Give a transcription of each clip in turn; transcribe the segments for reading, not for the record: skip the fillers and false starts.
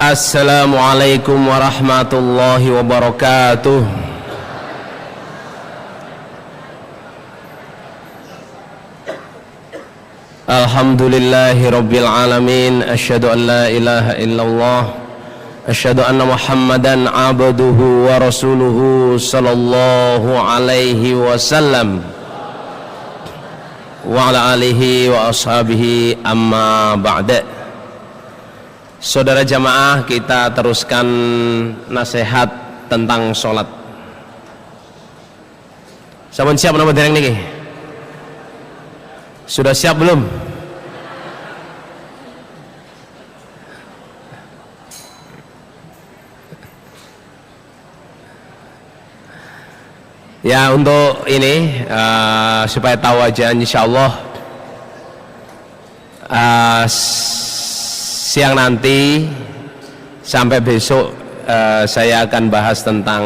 Assalamualaikum warahmatullahi wabarakatuh. Alhamdulillahi rabbil alamin. Asyhadu an la ilaha illallah, asyhadu anna Muhammadan abduhu wa rasuluhu sallallahu alaihi wasallam wa ala alihi wa ashabihi, amma ba'da. Saudara jamaah, kita teruskan nasihat tentang sholat. Sampun siap nama dereng niki? Sudah siap belum? Ya, untuk ini supaya tahu aja, insyaallah siang nanti sampai besok saya akan bahas tentang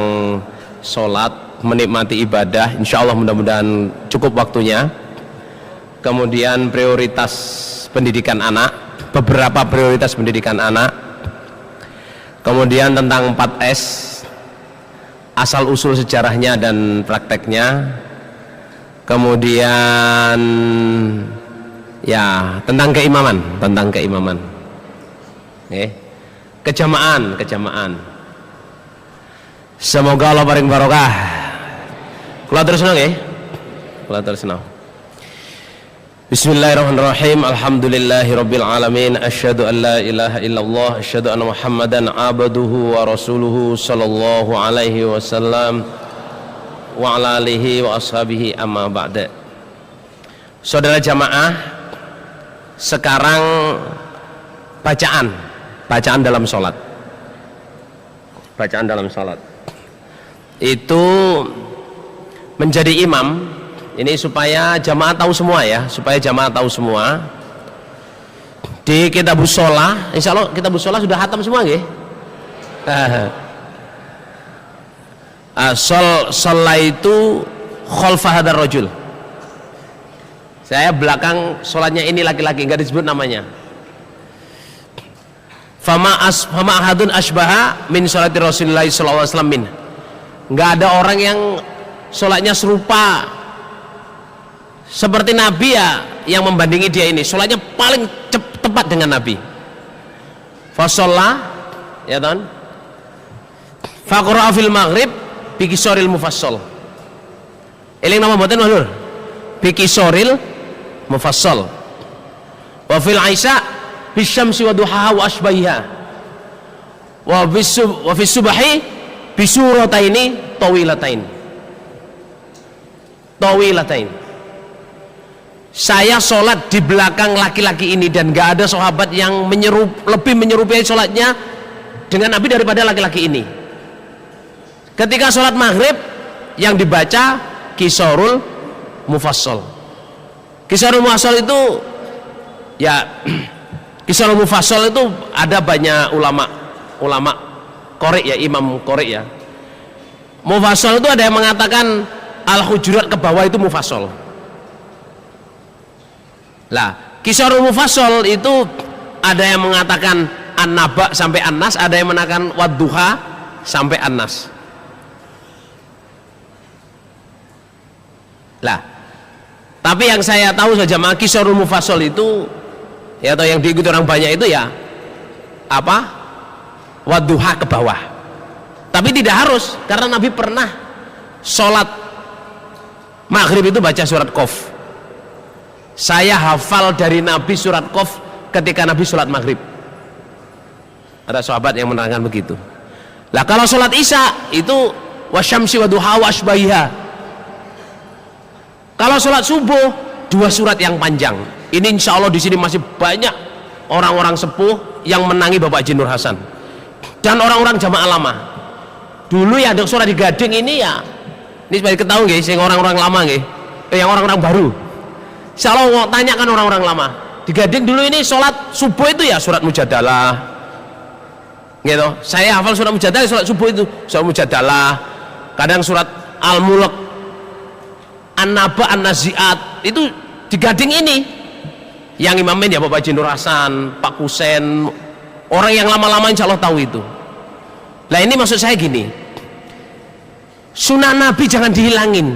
sholat, menikmati ibadah. Insya Allah mudah-mudahan cukup waktunya. Kemudian prioritas pendidikan anak, beberapa prioritas pendidikan anak. Kemudian tentang 4S, asal usul sejarahnya dan prakteknya. Kemudian ya tentang keimaman. Kejamaan. Semoga Allah paring barokah. Kula terusno nggih. Bismillahirrahmanirrahim. Alhamdulillahirabbil alamin. Asyhadu an la ilaha illallah, asyhadu anna Muhammadan abduhu wa rasuluhu sallallahu alaihi wasallam wa ala alihi wa ashabihi, amma ba'da. Saudara jamaah, sekarang bacaan dalam sholat. Bacaan dalam sholat itu menjadi imam. Ini supaya jamaah tahu semua ya, di kitabus sholah, insya Allah kitabus sholah sudah hatam semua nggih. Sholat itu khalfa hadar rajul. Saya belakang sholatnya ini laki-laki, nggak disebut namanya. Fama ahadun asbaha min sholati Rasulillah sallallahu alaihi wasallam min. Nggak ada orang yang sholatnya serupa seperti Nabi ya, yang membandingi dia ini. Sholatnya paling tepat dengan Nabi. Fasolla ya kan, faqra'a fil maghrib bikisoril mufassal. Eling nama mboten Lur? Bikisoril mufassal. Wa fil aisya bisyamsi wa duhaha wa asbahiha. Wa fi subahi bisurataini tawilatain. Saya sholat di belakang laki-laki ini dan gak ada sahabat yang lebih menyerupai sholatnya dengan Nabi daripada laki-laki ini. Ketika sholat maghrib yang dibaca Qisarul Mufassal. Qisarul Mufassal itu ya, Qisarul Mufassal itu ada banyak ulama Qori ya, imam Qori ya. Mufassal itu ada yang mengatakan Al-Hujurat ke bawah itu Mufassal. Lah, Qisarul Mufassal itu ada yang mengatakan An-Naba sampai An-Nas, ada yang mengatakan Wadduha sampai An-Nas. Lah, tapi yang saya tahu saja Qisarul Mufassal itu ya, atau yang diikuti orang banyak itu ya apa? Wadduha ke bawah. Tapi tidak harus, karena Nabi pernah sholat maghrib itu baca surat Qaf. Saya hafal dari Nabi surat Qaf ketika Nabi sholat maghrib. Ada sahabat yang menerangkan begitu. Lah kalau sholat isya itu wasyamsi wa duha wa asbahiha. Kalau sholat subuh 2 surat yang panjang. Ini insya Allah di sini masih banyak orang-orang sepuh yang menangi Bapak Haji Nur Hasan dan orang-orang jamaah lama. Dulu ya ada sholat di Gading ini ya, ini sebagai ketahui nggih, sing orang-orang lama nggih, yang orang-orang baru. Insya Allah mau tanyakan orang-orang lama di Gading dulu ini sholat subuh itu ya surat Mujadalah, gitu. Saya hafal surat Mujadalah, sholat subuh itu surat Mujadalah, kadang surat Al-Mulk, An-Naba, An-Nazi'at, itu di Gading ini. Yang imamin ya Bapak Haji Nur Hasan, Pak Kusen, Orang yang lama-lama insya Allah tahu itu. Nah ini maksud saya gini, sunnah Nabi jangan dihilangin,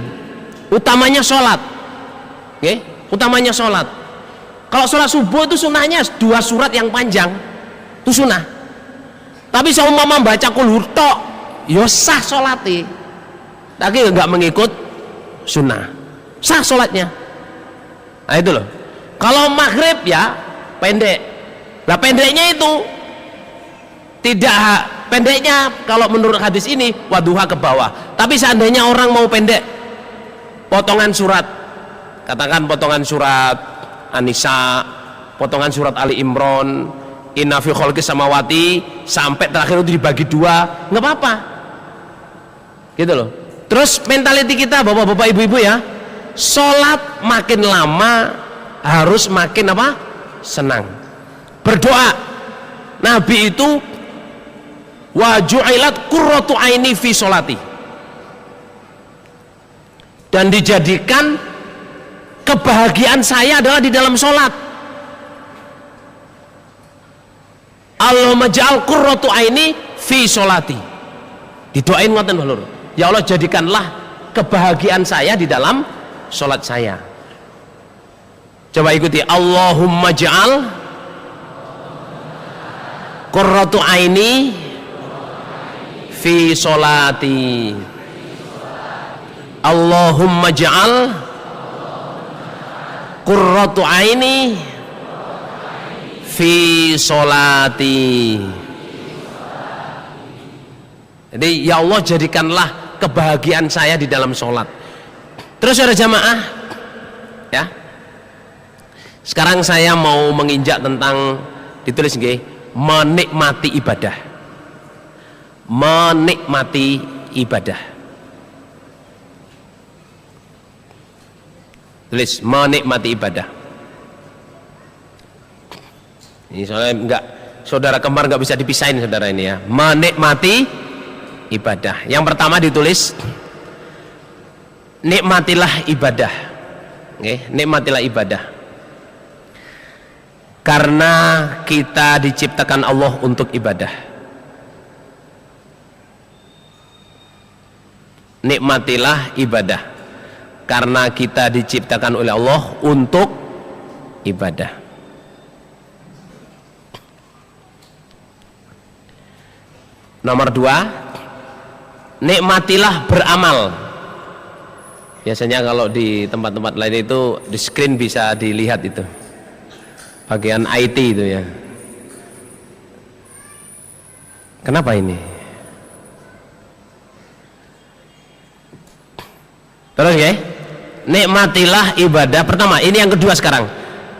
utamanya sholat. Okay? Utamanya sholat. Kalau sholat subuh itu sunnahnya 2 surat yang panjang, itu sunnah. Tapi seumpama baca qul tok, ya sah sholatnya, tapi nggak mengikut sunnah, sah sholatnya. Nah itu loh. Kalau maghrib ya pendek. Nah pendeknya itu tidak pendeknya kalau menurut hadis ini waduha ke bawah. Tapi seandainya orang mau pendek, potongan surat, katakan potongan surat An-Nisa, potongan surat Ali Imran, Inna fi khalqis samawati, sampai terakhir itu dibagi 2, nggak apa-apa. Gitu loh. Terus mentality kita bapak-bapak ibu-ibu ya, sholat makin lama harus makin apa? Senang. Berdoa. Nabi itu wa ju'ilat qurratu aini fi sholati, dan dijadikan kebahagiaan saya adalah di dalam sholat. Allahumma ja'al qurratu aini fi sholati, didoain ngoten lho, ya Allah jadikanlah kebahagiaan saya di dalam sholat saya. Coba ikuti, Allahumma ja'al qurratu aini fi sholati, Allahumma ja'al qurratu aini fi sholati. Jadi ya Allah jadikanlah kebahagiaan saya di dalam sholat. Terus ada jamaah ya, sekarang saya mau menginjak tentang, ditulis nggih, menikmati ibadah. Menikmati ibadah. Tulis menikmati ibadah. Ini soalnya enggak, saudara kembar nggak bisa dipisahin saudara ini ya. Menikmati ibadah. Yang pertama ditulis nikmatilah ibadah. Oke, nikmatilah ibadah. Karena kita diciptakan Allah untuk ibadah. Nikmatilah ibadah. Karena kita diciptakan oleh Allah untuk ibadah. Nomor 2, nikmatilah beramal. Biasanya kalau di tempat-tempat lain itu di screen bisa dilihat itu, bagian IT itu ya. Kenapa ini? Terus ya, nikmatilah ibadah. Pertama, ini yang kedua sekarang.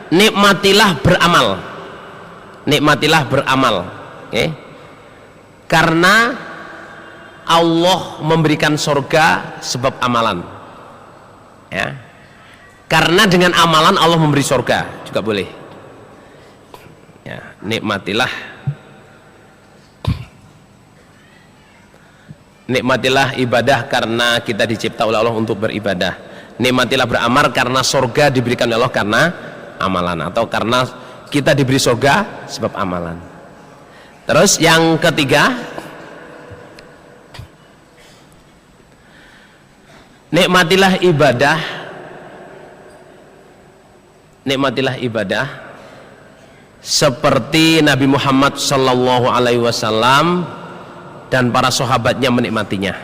Nikmatilah beramal. Nikmatilah beramal. Oke. Karena Allah memberikan surga sebab amalan. Ya. Karena dengan amalan Allah memberi surga juga boleh. Ya, nikmatilah. Nikmatilah ibadah karena kita dicipta oleh Allah untuk beribadah. Nikmatilah beramal karena surga diberikan oleh Allah karena amalan, atau karena kita diberi surga sebab amalan. Terus yang ketiga, nikmatilah ibadah. Nikmatilah ibadah seperti Nabi Muhammad sallallahu alaihi wasallam dan para sahabatnya menikmatinya.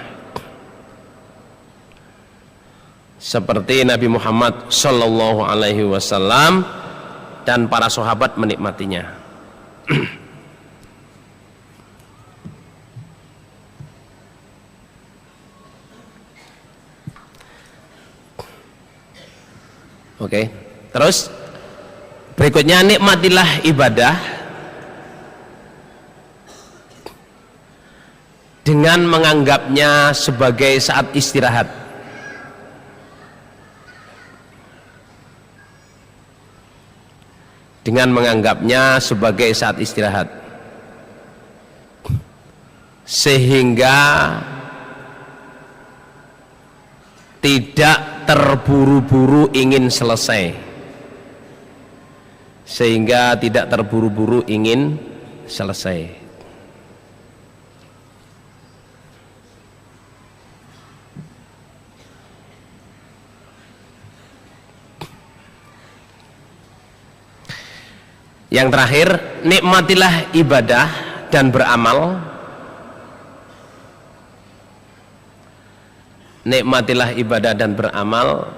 Seperti Nabi Muhammad sallallahu alaihi wasallam dan para sahabat menikmatinya. Oke. Terus berikutnya, nikmatilah ibadah dengan menganggapnya sebagai saat istirahat. Dengan menganggapnya sebagai saat istirahat, sehingga tidak terburu-buru ingin selesai. Sehingga tidak terburu-buru ingin selesai. Yang terakhir, nikmatilah ibadah dan beramal. Nikmatilah ibadah dan beramal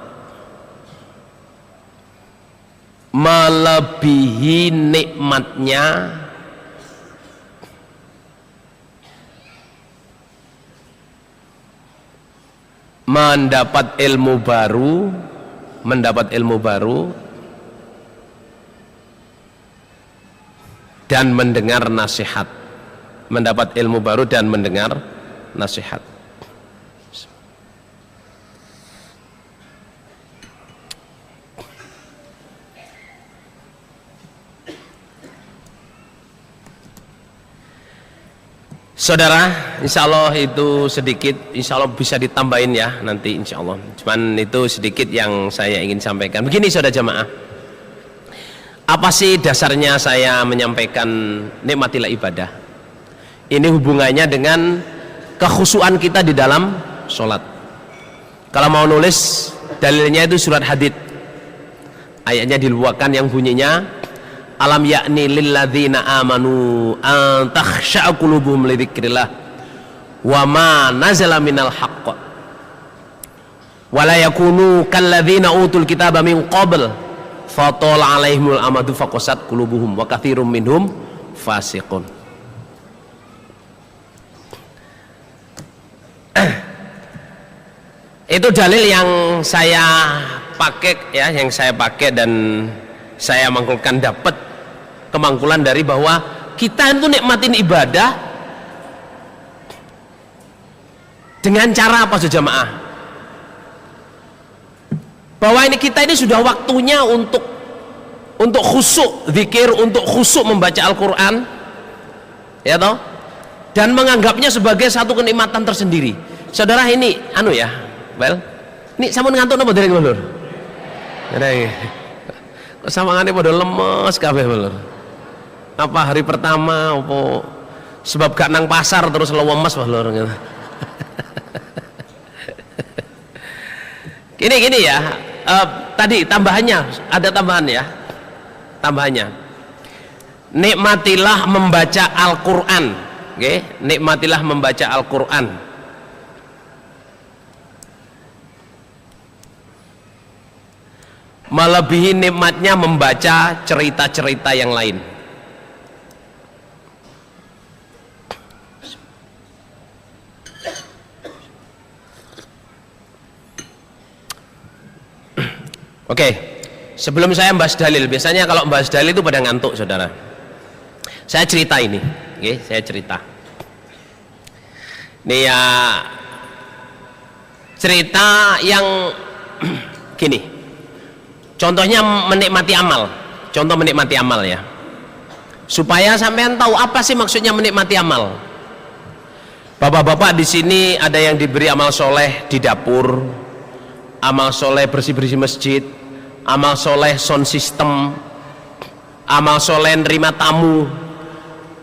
melebihi nikmatnya mendapat ilmu baru dan mendengar nasihat. Mendapat ilmu baru dan mendengar nasihat. Saudara, insya Allah itu sedikit, insya Allah bisa ditambahin ya nanti insya Allah. Cuman itu sedikit yang saya ingin sampaikan. Begini saudara jamaah, apa sih dasarnya saya menyampaikan nikmatilah ibadah? Ini hubungannya dengan kekhusyuan kita di dalam sholat. Kalau mau nulis dalilnya itu surat Hadid, ayatnya diluakan yang bunyinya alam yakni lilladzina amanu an takhsha'a qulubuhum li dzikrillah wa ma nazala minal haqq wa la yakunu kalladzina utul kitaba min qabl fatala alaihimul amadu faqasat qulubuhum wa katsirum minhum fasiqun. Itu dalil yang saya pakai ya, yang saya pakai dan saya mangkulkan, dapat kemangkulan dari bahwa kita itu nikmatin ibadah dengan cara apa saja jamaah? Bahwa ini kita ini sudah waktunya untuk khusyuk zikir, untuk khusyuk membaca Al-Quran, ya toh, dan menganggapnya sebagai satu kenikmatan tersendiri. Saudara ini anu ya, well, ini sama ngantuk apa dari ngulur? Samangane pada lemes kabeh lho. Apa hari pertama apa sebab gak nang pasar terus lemes lho gitu. Gini ya, tadi tambahannya, ada tambahan ya. Tambahannya. Nikmatilah membaca Al-Qur'an, nggih, nikmatilah membaca Al-Qur'an. Melebihi nikmatnya membaca cerita-cerita yang lain. Oke, sebelum saya membahas dalil, biasanya kalau membahas dalil itu pada ngantuk saudara. Saya cerita ini, oke, saya cerita. Ini ya cerita yang gini. Contohnya menikmati amal. Contoh menikmati amal ya. Supaya sampean tahu apa sih maksudnya menikmati amal. Bapak-bapak di sini ada yang diberi amal soleh di dapur, amal soleh bersih-bersih masjid, amal soleh sound system, amal soleh nerima tamu,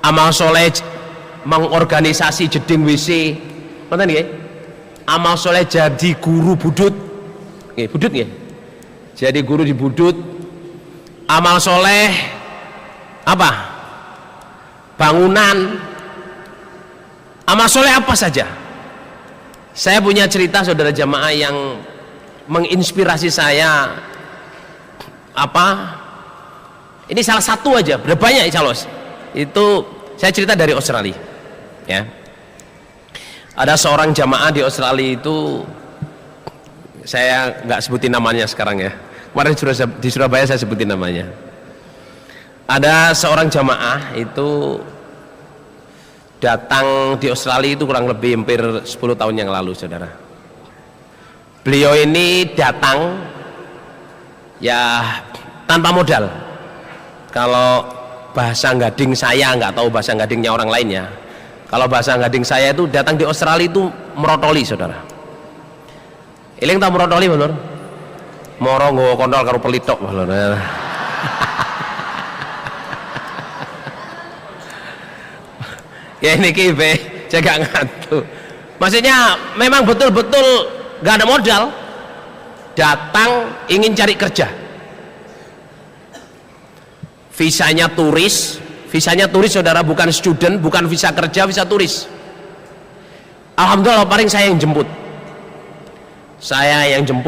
amal soleh mengorganisasi jeding WC, ngerti nggih? Amal soleh jadi guru budut, nggih, budut nggih. Jadi guru di budut. Amal soleh apa? Bangunan. Amal soleh apa saja. Saya punya cerita saudara jamaah yang menginspirasi saya. Apa? Ini salah satu aja, berapa banyak insya Allah. Itu saya cerita dari Australia ya. Ada seorang jamaah di Australia itu, saya nggak sebutin namanya sekarang ya. Kemarin di Surabaya saya sebutin namanya. Ada seorang jamaah itu datang di Australia itu kurang lebih hampir 10 tahun yang lalu saudara. Beliau ini datang ya tanpa modal. Kalau bahasa gading saya, nggak tahu bahasa gadingnya orang lain ya. Kalau bahasa gading saya itu datang di Australia itu merotoli saudara. Iling tahu merotoli bener? Moro nggawa kontol karo pelitok bener. Ya ini kibe jaga ngantuk. Maksudnya memang betul-betul nggak ada modal, datang ingin cari kerja, visanya turis saudara, bukan student, bukan visa kerja, visa turis. Alhamdulillah paling saya yang jemput,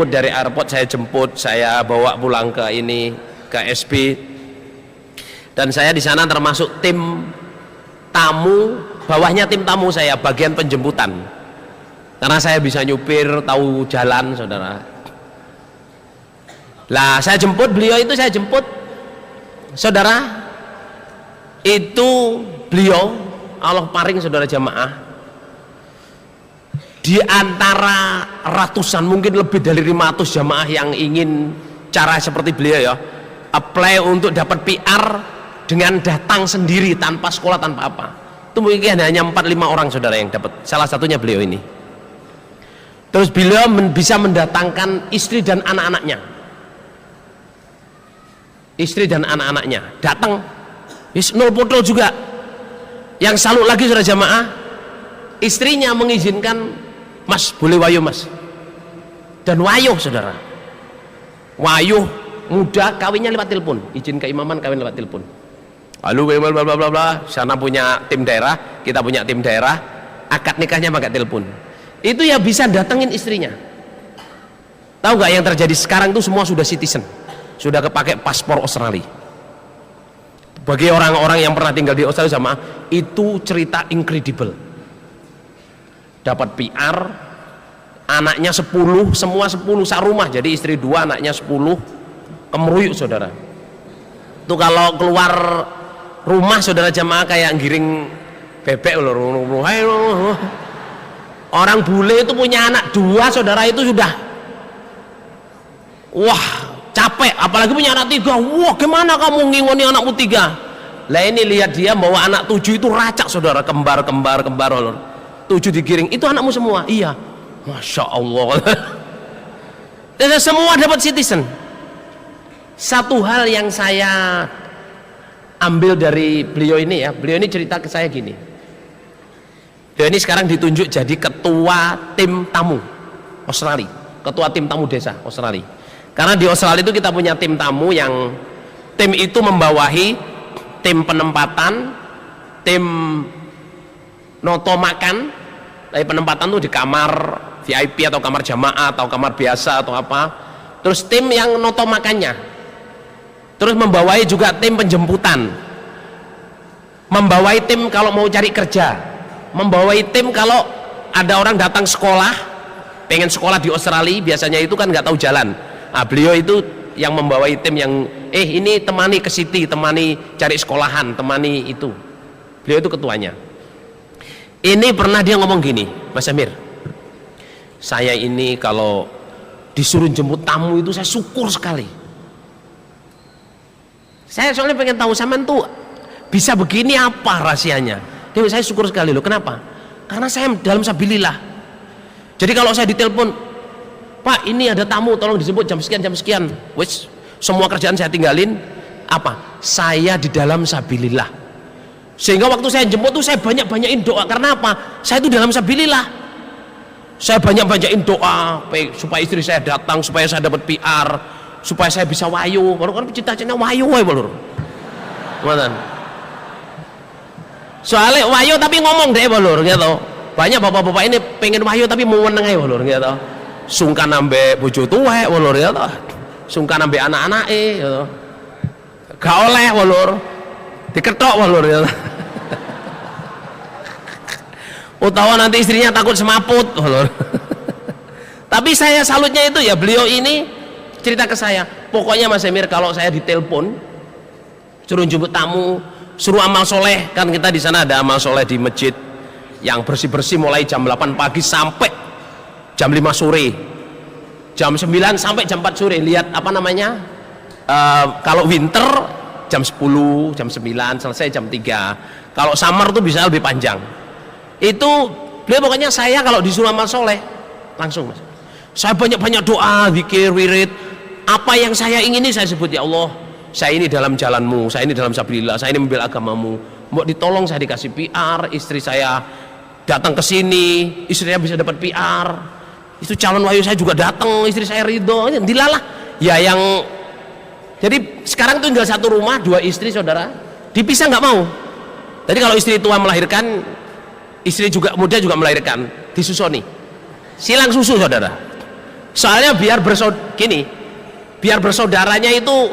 dari airport, saya bawa pulang ke SB, dan saya di sana termasuk tim tamu, bawahnya tim tamu saya, bagian penjemputan, karena saya bisa nyupir, tahu jalan saudara. Lah saya jemput beliau itu, saudara, itu beliau Allah paring saudara jamaah, di antara ratusan, mungkin lebih dari 500 jamaah yang ingin cara seperti beliau ya, apply untuk dapat PR dengan datang sendiri tanpa sekolah, tanpa apa, itu mungkin hanya 4-5 orang saudara yang dapat, salah satunya beliau ini. Terus beliau bisa mendatangkan istri dan anak-anaknya, datang, nol potol juga. Yang salut lagi saudara jamaah, istrinya mengizinkan, Mas boleh wayuh Mas, dan wayuh saudara, wayuh muda, kawinnya lewat telepon, izin keimaman kawin lewat telepon. Lalu bla bla bla bla, sana punya tim daerah, kita punya tim daerah, akad nikahnya pakai telepon. Itu ya bisa datengin istrinya. Tahu nggak yang terjadi sekarang itu semua sudah citizen, sudah kepake paspor Australia. Bagi orang-orang yang pernah tinggal di Australia sama, itu cerita incredible. Dapat PR, anaknya 10, semua 10 sarumah, jadi istri 2, anaknya 10, kemeruyuk saudara. Itu kalau keluar rumah saudara jamaah kayak giring bebek loh. Orang bule itu punya anak 2 saudara, itu sudah wah capek, apalagi punya anak 3, wah gimana kamu ngingoni anakmu 3. Lah ini lihat dia bawa anak 7 itu racak saudara, kembar loh. 7 digiring, itu anakmu semua? Iya. Masya Allah. Dan semua dapat citizen. Satu hal yang saya ambil dari beliau ini ya, beliau ini cerita ke saya gini, beliau ini sekarang ditunjuk jadi ketua tim tamu Australia, ketua tim tamu desa Australia. Karena di Australia itu kita punya tim tamu yang tim itu membawahi tim penempatan, tim noto makan, tapi penempatan tuh di kamar VIP atau kamar jamaah atau kamar biasa atau apa, terus tim yang noto makannya, terus membawahi juga tim penjemputan, membawahi tim kalau mau cari kerja, membawahi tim kalau ada orang datang sekolah, pengen sekolah di Australia, biasanya itu kan nggak tahu jalan. Nah, beliau itu yang membawahi tim yang ini temani ke City, temani cari sekolahan, temani itu, beliau itu ketuanya. Ini pernah dia ngomong gini, Mas Amir, saya ini kalau disuruh jemput tamu itu saya syukur sekali. Saya soalnya pengen tahu sampean tuh bisa begini apa rahasianya. Dia, saya syukur sekali loh. Kenapa? Karena saya dalam sabilillah. Jadi kalau saya ditelepon, Pak ini ada tamu tolong dijemput jam sekian, wes semua kerjaan saya tinggalin. Apa? Saya di dalam sabilillah. Sehingga waktu saya jemput tuh saya banyak-banyakin doa. Karena apa? Saya itu dalam sabilillah. Saya banyak-banyakin doa supaya istri saya datang, supaya saya dapat PR, supaya saya bisa wayu. Baru kan cita-citanya wayu balur. Gimana? Soalnya wayu tapi ngomong deh balur gitu. Banyak bapak-bapak ini pengen wayu tapi mau meneng aja balur gitu. Sungkan nambe bojo tuwek balur gitu. Sungkan nambe anak-anak gitu. Gak oleh balur. Diketok walur ya. Utawa nanti istrinya takut semaput walur. Tapi saya salutnya itu ya, beliau ini cerita ke saya, pokoknya Mas Emir kalau saya ditelepon suruh jemput tamu, suruh amal soleh, kan kita di sana ada amal soleh di masjid yang bersih-bersih mulai jam 8 pagi sampai jam 5 sore, jam 9 sampai jam 4 sore. Lihat apa namanya, kalau winter jam 10, jam 9, selesai jam 3. Kalau summer tuh bisa lebih panjang. Itu beliau pokoknya saya kalau disuruh amal soleh langsung Mas, saya banyak-banyak doa, zikir, wirid, apa yang saya ingini saya sebut, ya Allah saya ini dalam jalanmu, saya ini dalam sabilillah, saya ini membela agamamu, mau ditolong, saya dikasih PR, istri saya datang ke sini, istrinya bisa dapat PR, itu calon wahyu saya juga datang, istri saya ridho, dilalah. Ya yang jadi sekarang tinggal satu rumah, 2 istri saudara, dipisah nggak mau. Jadi kalau istri tua melahirkan, istri juga muda juga melahirkan, disusoni, silang susu saudara. Soalnya biar bersaudaranya itu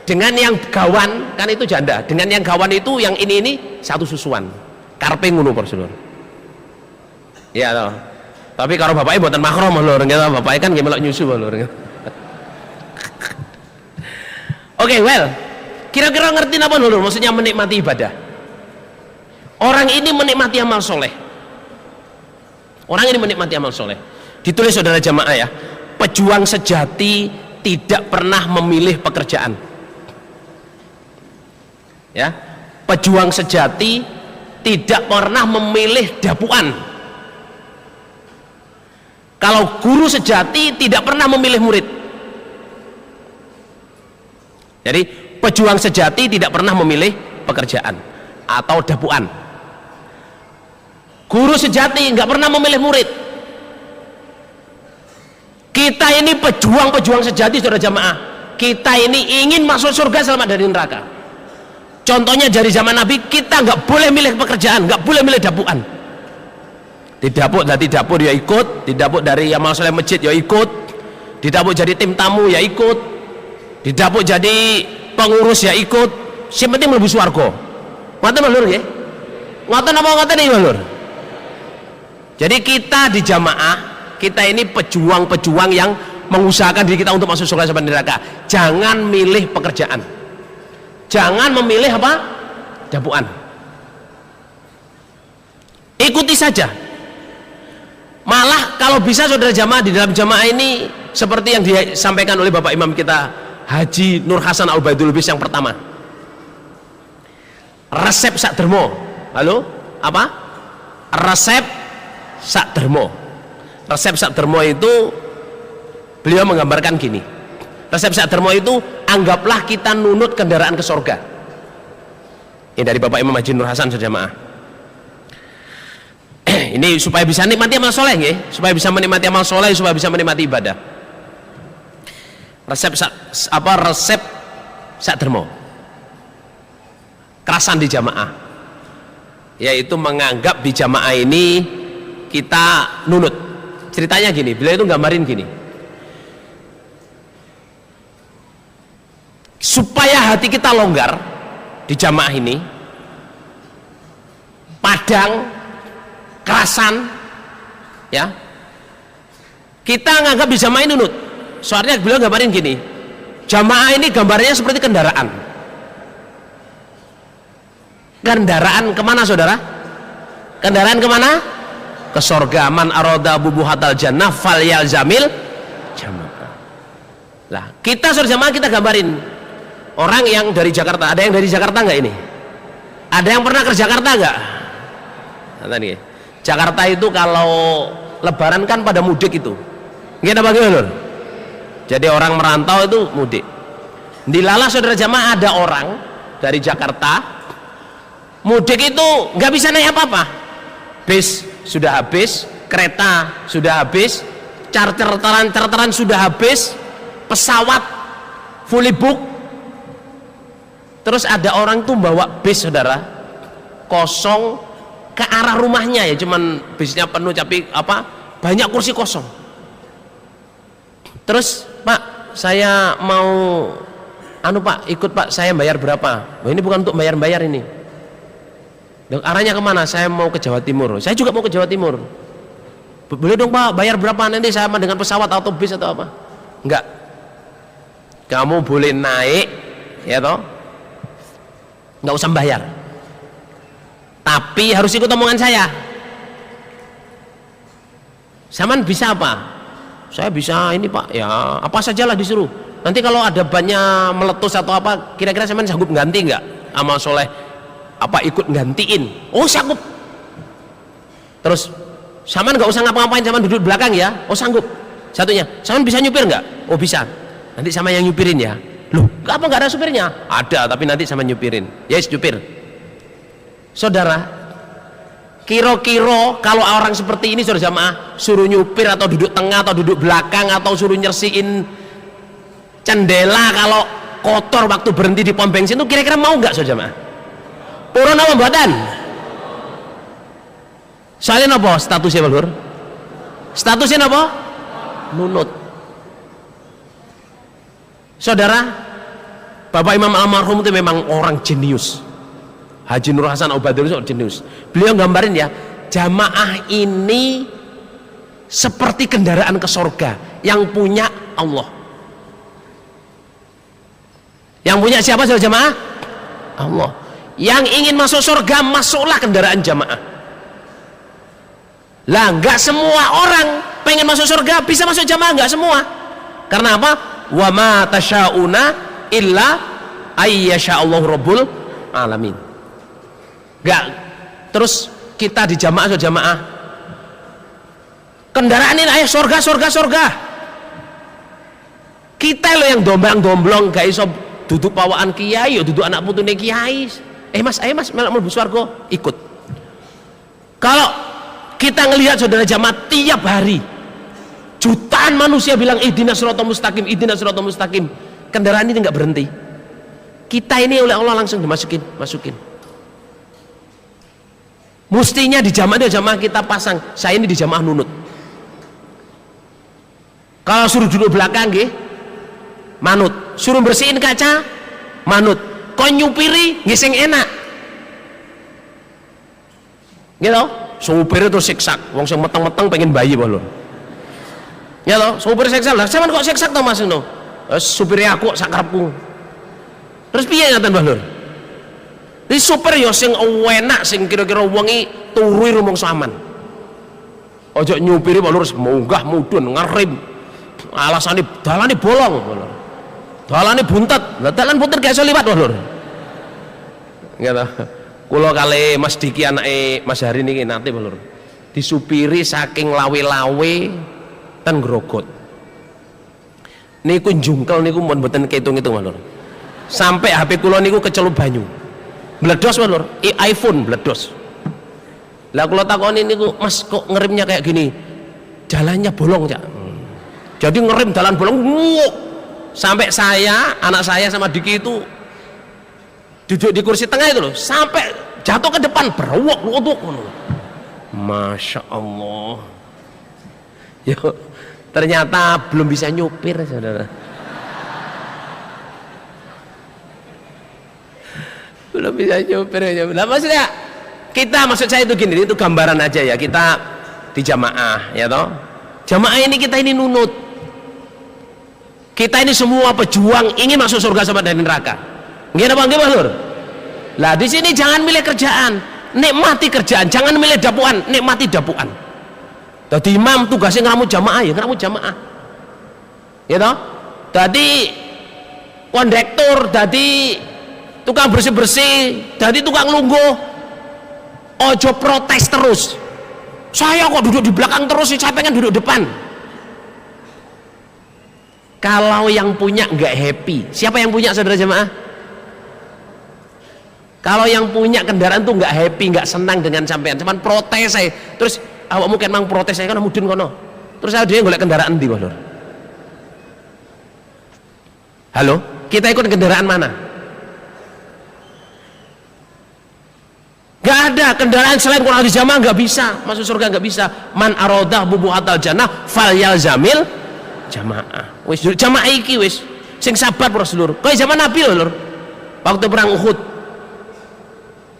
dengan yang gawan, kan itu janda, dengan yang gawan itu yang ini satu susuan, karpe ngono prosedur. Ya toh. Tapi kalau bapaknya buatan makrom lho, bapaknya kan melok nyusu lho. Oke, well, kira-kira ngerti apa lho maksudnya menikmati ibadah? Orang ini menikmati amal soleh. Orang ini menikmati amal soleh. Ditulis saudara jamaah ya, pejuang sejati tidak pernah memilih pekerjaan. Ya, pejuang sejati tidak pernah memilih dapuan. Kalau guru sejati tidak pernah memilih murid. Jadi pejuang sejati tidak pernah memilih pekerjaan atau dapuan. Guru sejati nggak pernah memilih murid. Kita ini pejuang sejati saudara jamaah. Kita ini ingin masuk surga selamat dari neraka. Contohnya dari zaman Nabi, kita nggak boleh milih pekerjaan, nggak boleh milih dapuan. Didapuk dari dapur ya ikut, didapuk dari amal soleh masjid ya ikut, didapuk jadi tim tamu ya ikut, didapuk jadi pengurus ya ikut. Yang penting mlebu swarga. Ngoten lho nggih. Ngoten apa ngoten iki lho. Jadi kita di jamaah, kita ini pejuang-pejuang yang mengusahakan diri kita untuk masuk surga sampai neraka. Jangan milih pekerjaan. Jangan memilih apa? Dapuan. Ikuti saja. Malah kalau bisa saudara jamaah di dalam jamaah ini seperti yang disampaikan oleh Bapak Imam kita Haji Nur Hasan Al-Baidul Lubis yang pertama. Resep Sakdermo. Halo? Apa? Resep Sakdermo. Resep Sakdermo itu beliau menggambarkan gini. Resep Sakdermo itu anggaplah kita nunut kendaraan ke surga. Ini dari Bapak Imam Haji Nur Hasan sejamaah. Ini supaya bisa nikmati amal soleh ya, supaya bisa menikmati amal soleh, supaya bisa menikmati ibadah. Resep Sakdermo. Kerasan di jamaah, yaitu menganggap di jamaah ini kita nunut. Ceritanya gini, beliau itu gambarin gini. Supaya hati kita longgar di jamaah ini, padang, kerasan, ya, kita nganggap di jamaah ini nunut. Soalnya beliau gambarin gini, jamaah ini gambarnya seperti kendaraan. Kendaraan kemana saudara? Kendaraan kemana? Ke sorga. Man aroda bubuhatal jannah fal yalzamil jamaah. Lah kita saudara jamaah kita gambarin orang yang dari Jakarta. Ada yang dari Jakarta nggak ini? Ada yang pernah ke Jakarta nggak? Nah, tadi Jakarta itu kalau Lebaran kan pada mudik itu. Gimana bagaimana? Jadi orang merantau itu mudik. Di Lala saudara jamaah ada orang dari Jakarta mudik itu nggak bisa naik apa-apa. Bis sudah habis, kereta sudah habis, charteran sudah habis, pesawat fully book. Terus ada orang tuh bawa bis saudara kosong ke arah rumahnya, ya cuman bisnya penuh tapi apa banyak kursi kosong. Terus Pak saya mau Pak ikut Pak, saya bayar berapa? Oh, ini bukan untuk bayar ini. Dan arahnya kemana? Saya mau ke Jawa Timur. Saya juga mau ke Jawa Timur. Boleh dong Pak, bayar berapa nanti saya dengan pesawat atau bis atau apa? Enggak. Kamu boleh naik, ya toh? Enggak usah bayar. Tapi harus ikut omongan saya. Saman bisa apa? Saya bisa ini Pak, ya apa sajalah disuruh. Nanti kalau ada banyak meletus atau apa, kira-kira Saman sanggup ganti enggak amal soleh? Apa ikut gantiin? Oh sanggup. Terus Saman nggak usah ngapa-ngapain, Saman duduk belakang ya. Oh sanggup. Satunya, Saman bisa nyupir nggak? Oh bisa. Nanti sama yang nyupirin ya. Loh, apa nggak ada supirnya? Ada, tapi nanti sama nyupirin. Yes, nyupir. Saudara, kira-kira kalau orang seperti ini saudara jamaah suruh nyupir atau duduk tengah atau duduk belakang atau suruh nyersiin cendela kalau kotor waktu berhenti di pom bensin itu kira-kira mau nggak saudara jamaah? Purun apa mboten? Soalnya apa statusnya Lur? Statusnya apa? Nunut. Saudara, Bapak Imam almarhum itu memang orang jenius. Haji Nur Hasan Obadul itu jenius. Beliau gambarin ya, jamaah ini seperti kendaraan ke surga yang punya Allah. Yang punya siapa saudara jamaah? Allah. Yang ingin masuk surga, masuklah kendaraan jamaah. Lah nggak semua orang pengen masuk surga bisa masuk jamaah, nggak semua. Karena apa? Wa ma tasyauna illa ayyasha'allahu rabbul alamin. Nggak. Terus kita di jamaah kendaraan ini ayo surga. Kita lo yang domblong gak iso duduk pawaan kiai, duduk anak putune kiai. Ayo mas melok mlebu swarga, ikut. Kalau kita ngelihat saudara jamaah tiap hari jutaan manusia bilang ihdinas siratal mustaqim, kendaraan ini nggak berhenti. Kita ini oleh Allah langsung dimasukin. Mestinya di jamaah kita pasang, saya ini di jamaah nunut. Kalau suruh duduk belakang nggih, manut. Suruh bersihin kaca, manut. Kau nyupiri nggih sing enak. Gitu, supir itu siksak, wong sing meteng-meteng pengen bayi lho. Ya loh, supir siksak lah. Sampeyan kok siksak to Mas no? Supirnya aku sak karepku. Terus piye ngaten Mbah Lur? Di supir ya sing enak, sing kira-kira wengi turu rumangsa aman. Ojo nyupiri Pak Lur munggah mudhun ngerem. Alasane dalane bolong, Pak Lur. Dalane buntet. Lah dalan buntet gak iso liwat Pak Lur. Gitu. Kula kali Mas Diki anake Mas Hari niki nate Pak Lur. Disupiri saking lawe-lawe ten grogot. Niku jungkel niku mun mboten ketung-itung Pak Lur. Sampai HP kula niku kecelup banyu. Meledos Lur, iPhone meledos. Lah kula takoni niku, Mas kok ngeremnya kayak gini? Jalannya bolong, Cak. Jadi ngerem jalan bolong. Sampai saya, anak saya sama Diki itu duduk di kursi tengah itu loh, sampai jatuh ke depan berwok. Masya Allah. Yo, ternyata belum bisa nyupir, saudara. Belum bisa nyupir. Nah, maksudnya maksud saya itu gini, itu gambaran aja ya, kita di jamaah ya toh. Jamaah ini kita ini nunut. Kita ini semua pejuang ingin masuk surga sama dari neraka. Nggih apa nggih Mas Lur? Lah di sini jangan milih kerjaan, nikmati kerjaan, jangan milih dapuan, nikmati dapuan. Dadi imam tugasnya ngeramu jamaah ya, ngeramu jamaah. Ya toh? Dadi kondektur, dadi tukang bersih-bersih, jadi tukang lungguh. Ojo protes terus. Saya kok duduk di belakang terus sih, saya pengen duduk depan. Kalau yang punya nggak happy, siapa yang punya saudara jemaah? Kalau yang punya kendaraan tuh nggak happy, nggak senang dengan sampean, cuman protes saya. Terus awak mungkin mang protes saya kan mudun kono. Terus saya dia golek kendaraan di Lur. Halo, kita ikut kendaraan mana? Gak ada kendaraan selain Quran di jamaah, gak bisa masuk surga, gak bisa. Man arodah bubuhatal jannah fal yalzamil jamaah. Wis jamaah iki wis sing sabar Rasulullah. Kaya zaman Nabi Lur. Waktu perang Uhud.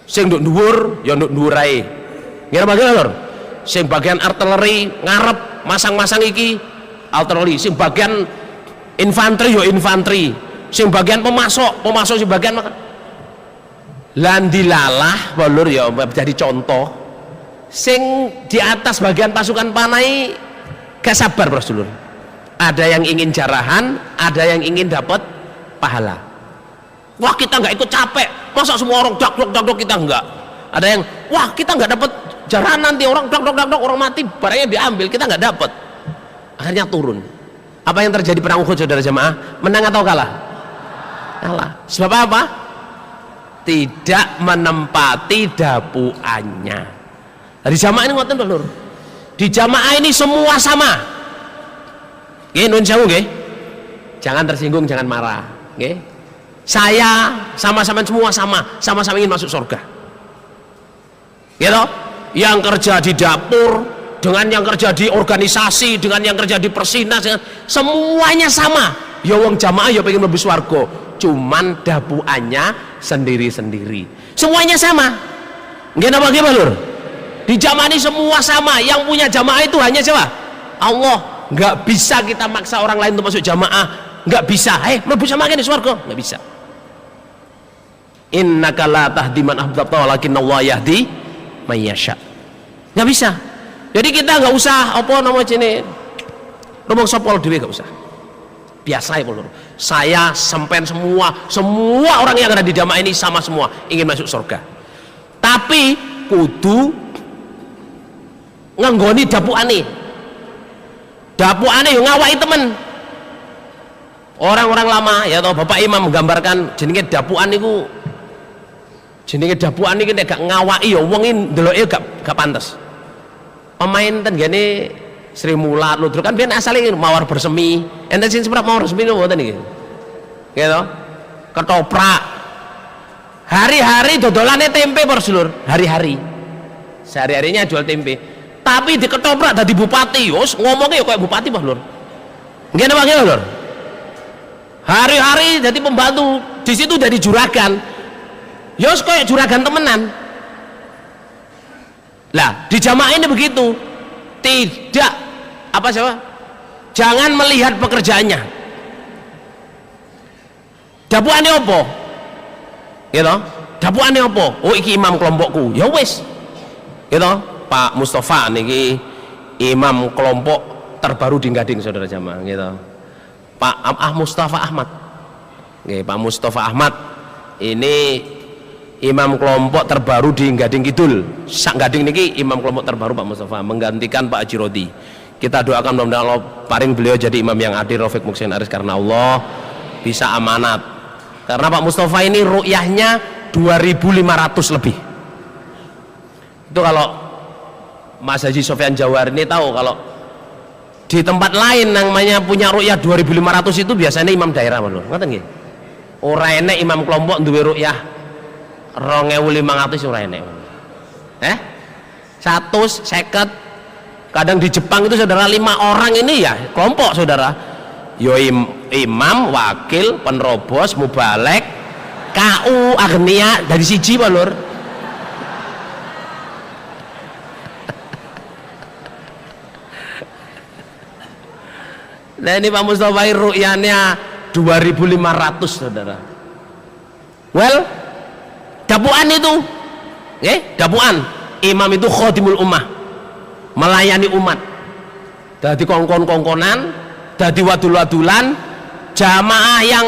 Sing nduk dhuwur ya nduk dhuwur ae. Ngira bagian Lur. Sing bagian artileri ngarep masang-masang iki artileri, sing bagian infanteri ya infanteri. Sing bagian pemasok sing bagian landilalah Lur ya jadi contoh. Sing di atas bagian pasukan panai gak sabar Rasulullah. Ada yang ingin jarahan, ada yang ingin dapat pahala. Wah kita nggak ikut capek, masa semua orang dak kita nggak. Ada yang wah kita nggak dapat jarahan, nanti orang dak orang mati barangnya diambil, kita nggak dapat. Akhirnya turun. Apa yang terjadi perang Uhud saudara jemaah? Menang atau kalah? Kalah. Sebab apa? tidak menempati dapuannya. Di jamaah ini ngoten Lur. Di jamaah ini semua sama. Nggih nuwun sewu nggih. Jangan tersinggung, jangan marah, nggih. Saya sama-sama semua sama-sama ingin masuk surga. Gitu? Yang kerja di dapur dengan yang kerja di organisasi, dengan yang kerja di persinas, semuanya sama. Ya wong jamaah ya pengen mlebu swarga, cuman dapuannya sendiri-sendiri. Semuanya sama. Nggih napa nggih, Lur? Di jamaah ini semua sama. Yang punya jamaah itu hanya siapa? Allah. Nggak bisa kita maksa orang lain untuk masuk jamaah. Nggak bisa. Mlebu jamaah di swarga, nggak bisa. Innaka la tahdi man ahbabta walakinnallaha yahdi may yasha. Nggak bisa. Jadi kita nggak usah apa nama jenenge ngomong sopol dhewe, nggak usah. Biasa ya Lur. Saya sampean semua orang yang ada di jamaah ini sama semua ingin masuk surga. Tapi kudu nganggoni dapuane yang ngawai temen. Orang-orang lama ya toh Bapak Imam menggambarkan jenenge dapuan niku nek gak ngawai ya wong ndeloke gak pantes. Pemain ten gene Sri Mulat Ludruk kan biyen asale mawar bersemi. Enten sing seprap mawar bersemi lho mboten iki. Gitu. Ketoprak. Hari-hari dodolane tempe Lur, hari-hari. Sehari-harinya jual tempe. Tapi di ketoprak dadi bupati, wis ngomongnya ya kayak bupati Pak Lur. Nggih napa nggih Lur? Hari-hari jadi pembantu, di situ jadi juragan. Ya wis kayak juragan temenan. Lah, di jamaah ini begitu. Tidak apa siapa? Jangan melihat pekerjaannya. Dapuane opo? Gitu. Dapuane opo? Oh iki imam kelompokku. Ya wis. Gitu. Pak Mustafa niki imam kelompok terbaru di Gading saudara jamaah gitu. Pak Mustafa Ahmad. Nggih, Pak Mustafa Ahmad ini imam kelompok terbaru di Gading Kidul. Sak Gading niki imam kelompok terbaru Pak Mustafa menggantikan Pak Haji Rodi. Kita doakan mudah-mudahan Allah paring beliau jadi imam yang adil, Rafiq Muksin Aris karena Allah bisa amanat. Karena Pak Mustafa ini ru'yahnya 2.500 lebih. Itu kalau Mas Haji Sofyan Jawar ini tahu kalau di tempat lain namanya punya ru'yah 2.500 itu biasanya imam daerah Lur. Ngoten nggih. Ora enek imam kelompok duwe ru'yah 2.500 ora enek. 150 kadang di Jepang itu saudara 5 orang ini ya kelompok saudara. Yo imam, wakil, penerobos, mubalek, KU, agnia dari siji Pak Lur. Nah ini Pak Mustafa ru'yahnya 2.500 saudara. Well, dapuan itu dapuan imam itu khadimul ummah, melayani umat. Dadi kongkon-kongkonan, dadi wadul-wadulan, jamaah yang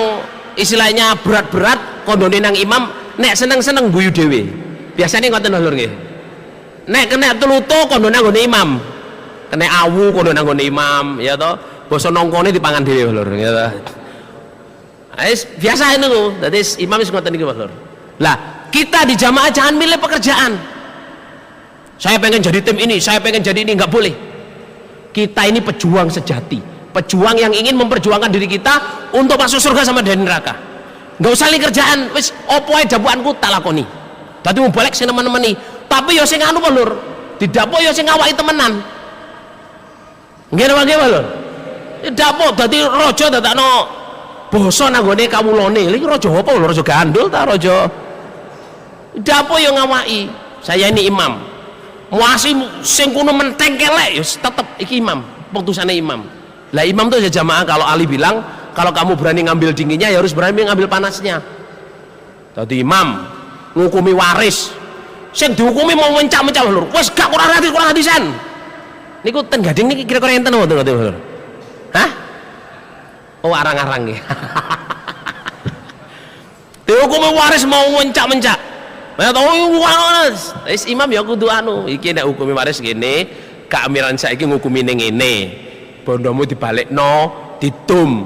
istilahnya berat-berat kondone nang imam, nek seneng-seneng guyu dhewe. Biasanya ngoten Lur nggih. Nek kena tluto kondone nang imam. Kena awu kondone nang imam, ya toh. Basa nongkone dipangan dhewe Lur gitu. Biasa itu lho. Dadi imam wis ngoten iki Lur. Lah, kita di jamaah jangan milih pekerjaan. Saya pengen jadi tim ini, saya pengen jadi ini, nggak boleh. Kita ini pejuang sejati, pejuang yang ingin memperjuangkan diri kita untuk masuk surga sama dari neraka. Nggak usah milih kerjaan, wis opo ae dapuanku tak lakoni. Dadi mau balik sing nemen-nemeni. Tapi yo sing anu Lur. Di dapur yo sing ngawaki temenan. Nggih napa nggih Lur? Dapur dadi raja dadakno basa nanggone kawulane. Iki raja apa lho? Raja gandul ta raja? Dapur yang ngawaki. Saya ini imam. Muasi sing kuno menteng kelek ya tetep iki imam, putusane imam. Lah imam tuh ya jamaah kalau Ali bilang kalau kamu berani ngambil dinginnya ya harus berani ngambil panasnya. Tadi imam ngukumi waris. Sing dihukumi mau mencak-mencak lho. Wis gak kurang hatisan. Niku ten Gading niki kira-kira enten ngoten lho. Hah? Oh arang-arang nggih. Dihukumi waris mau mencak-mencak. Ya tau wis imam ya kudu anu, iki nek hukumi waris ngene, keamiran saiki ngukumi ning ngene. Bondomu dibalekno, ditum.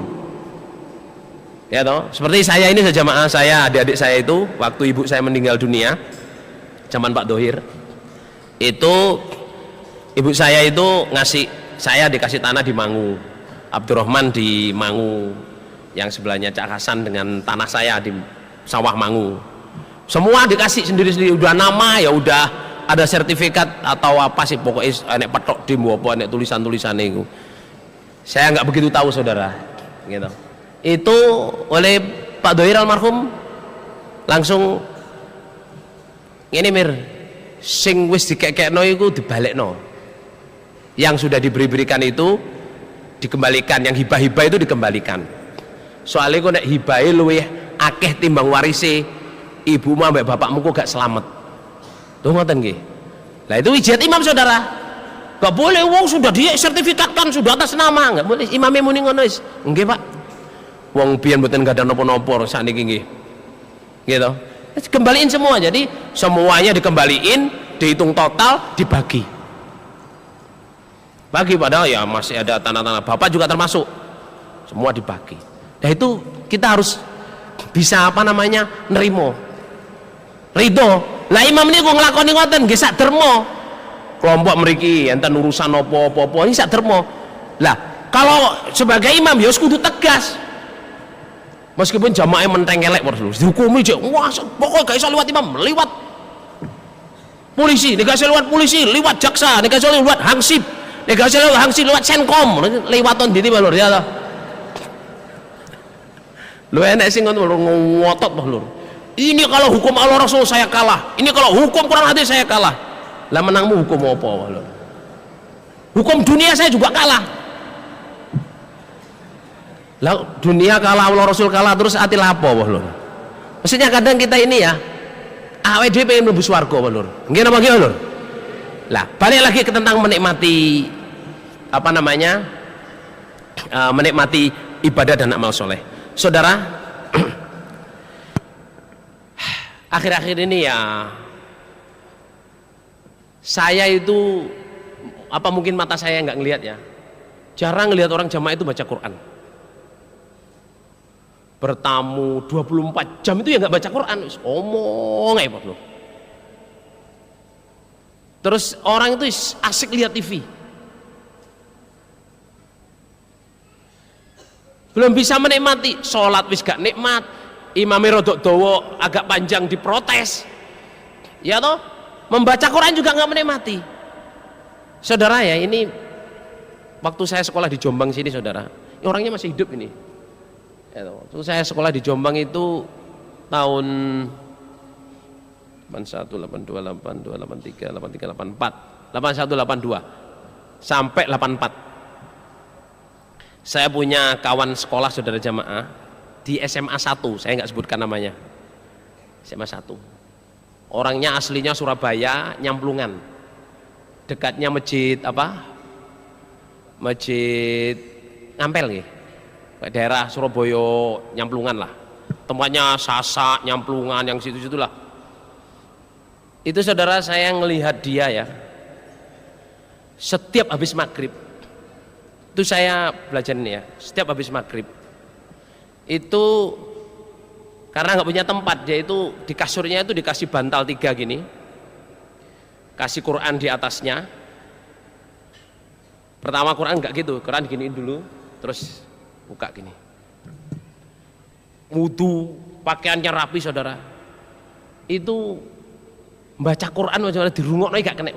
Ya toh, seperti saya ini jamaah, saya adik-adik saya itu waktu ibu saya meninggal dunia zaman Pak Dohir, itu ibu saya itu ngasih, saya dikasih tanah di Mangu, Abdurrahman di Mangu, yang sebelahnya Cak Hasan dengan tanah saya di sawah Mangu, semua dikasih sendiri-sendiri, udah nama ya udah ada sertifikat atau apa sih pokoknya, enek petok di apa, enek tulisan-tulisan itu. Saya nggak begitu tahu saudara, gitu. Itu oleh Pak Dohir almarhum langsung ini mir, sing wis dikekekno iku dibalekno, yang sudah diberikan itu dikembalikan, yang hibah-hibah itu dikembalikan. Soalnya kok nek hibahe luwih akeh timbang warise, ibumu ambek bapakmu kok gak selamat. Tuh ngoten nggih. Lah itu ijazah imam saudara. Gak boleh wong sudah disertifikatkan, sudah atas nama, gak boleh imamnya muni ngono wis. Nggih Pak. Wong biyen mboten gak ada napa-napa sakniki nggih. Gitu. Kembaliin semua, jadi semuanya dikembaliin, dihitung total, dibagi. Bagi padahal ya masih ada tanah-tanah bapak juga termasuk. Semua dibagi. Nah itu kita harus bisa apa namanya nerimo. Ridho. Lah imam niku nglakoni ngoten nggih sak derma. Kelompok mriki enten urusan apa-apa ini sak derma. Lah kalau sebagai imam ya kudu tegas. Meskipun jamaah menteng elek terus dihukumi cek, wah pokoknya gak iso liwat imam, liwat polisi, nek gak iso liwat polisi, liwat jaksa, nek gak iso liwat hansip, nek gak iso liwat hansip, liwat senkom, liwaton ndi lho ya toh. Lho enek sing ngono lho ngotot toh lho. Ini kalau hukum Allah Rasul saya kalah, ini kalau hukum Quran hadis saya kalah. Lah menangmu hukum apa lho? Hukum dunia saya juga kalah. Lah dunia kalah, Allah Rasul kalah, terus ati lapo wah lur. Maksudnya kadang kita ini ya awake dhewe pengen mlebu swarga wah lur. Nggih napa nggih lur? Lah balik lagi ke tentang menikmati apa namanya? Menikmati ibadah dan amal soleh. Saudara, akhir-akhir ini ya saya itu apa mungkin mata saya nggak ngelihat ya, jarang ngelihat orang jamaah itu baca Quran. Bertamu 24 jam itu ya nggak baca Quran, omong aja loh. Terus orang itu asik lihat TV, belum bisa menikmati sholat, wis gak nikmat, imamnya rodok dowo agak panjang diprotes, ya toh, membaca Quran juga nggak menikmati. Saudara ya, ini waktu saya sekolah di Jombang sini saudara, orangnya masih hidup ini. Waktu saya sekolah di Jombang itu tahun 81, 82, 82, 83, 83, 84, 81, 82 sampai 84. Saya punya kawan sekolah saudara jamaah di SMA 1, saya nggak sebutkan namanya, SMA 1. Orangnya aslinya Surabaya, Nyamplungan, dekatnya masjid apa? Masjid Ngampel gitu, daerah Surabaya Nyamplungan lah, tempatnya Sasak, Nyamplungan, yang situ-situ lah. Itu saudara saya ngelihat dia ya, setiap habis maghrib, itu saya belajar ini ya, setiap habis maghrib itu karena nggak punya tempat, dia itu di kasurnya itu dikasih bantal 3 gini, kasih Quran di atasnya. Pertama Quran nggak gitu, Quran giniin dulu, terus buka gini, wudu, pakaiannya rapi saudara, itu baca Quran saudara dirungokno gak kena,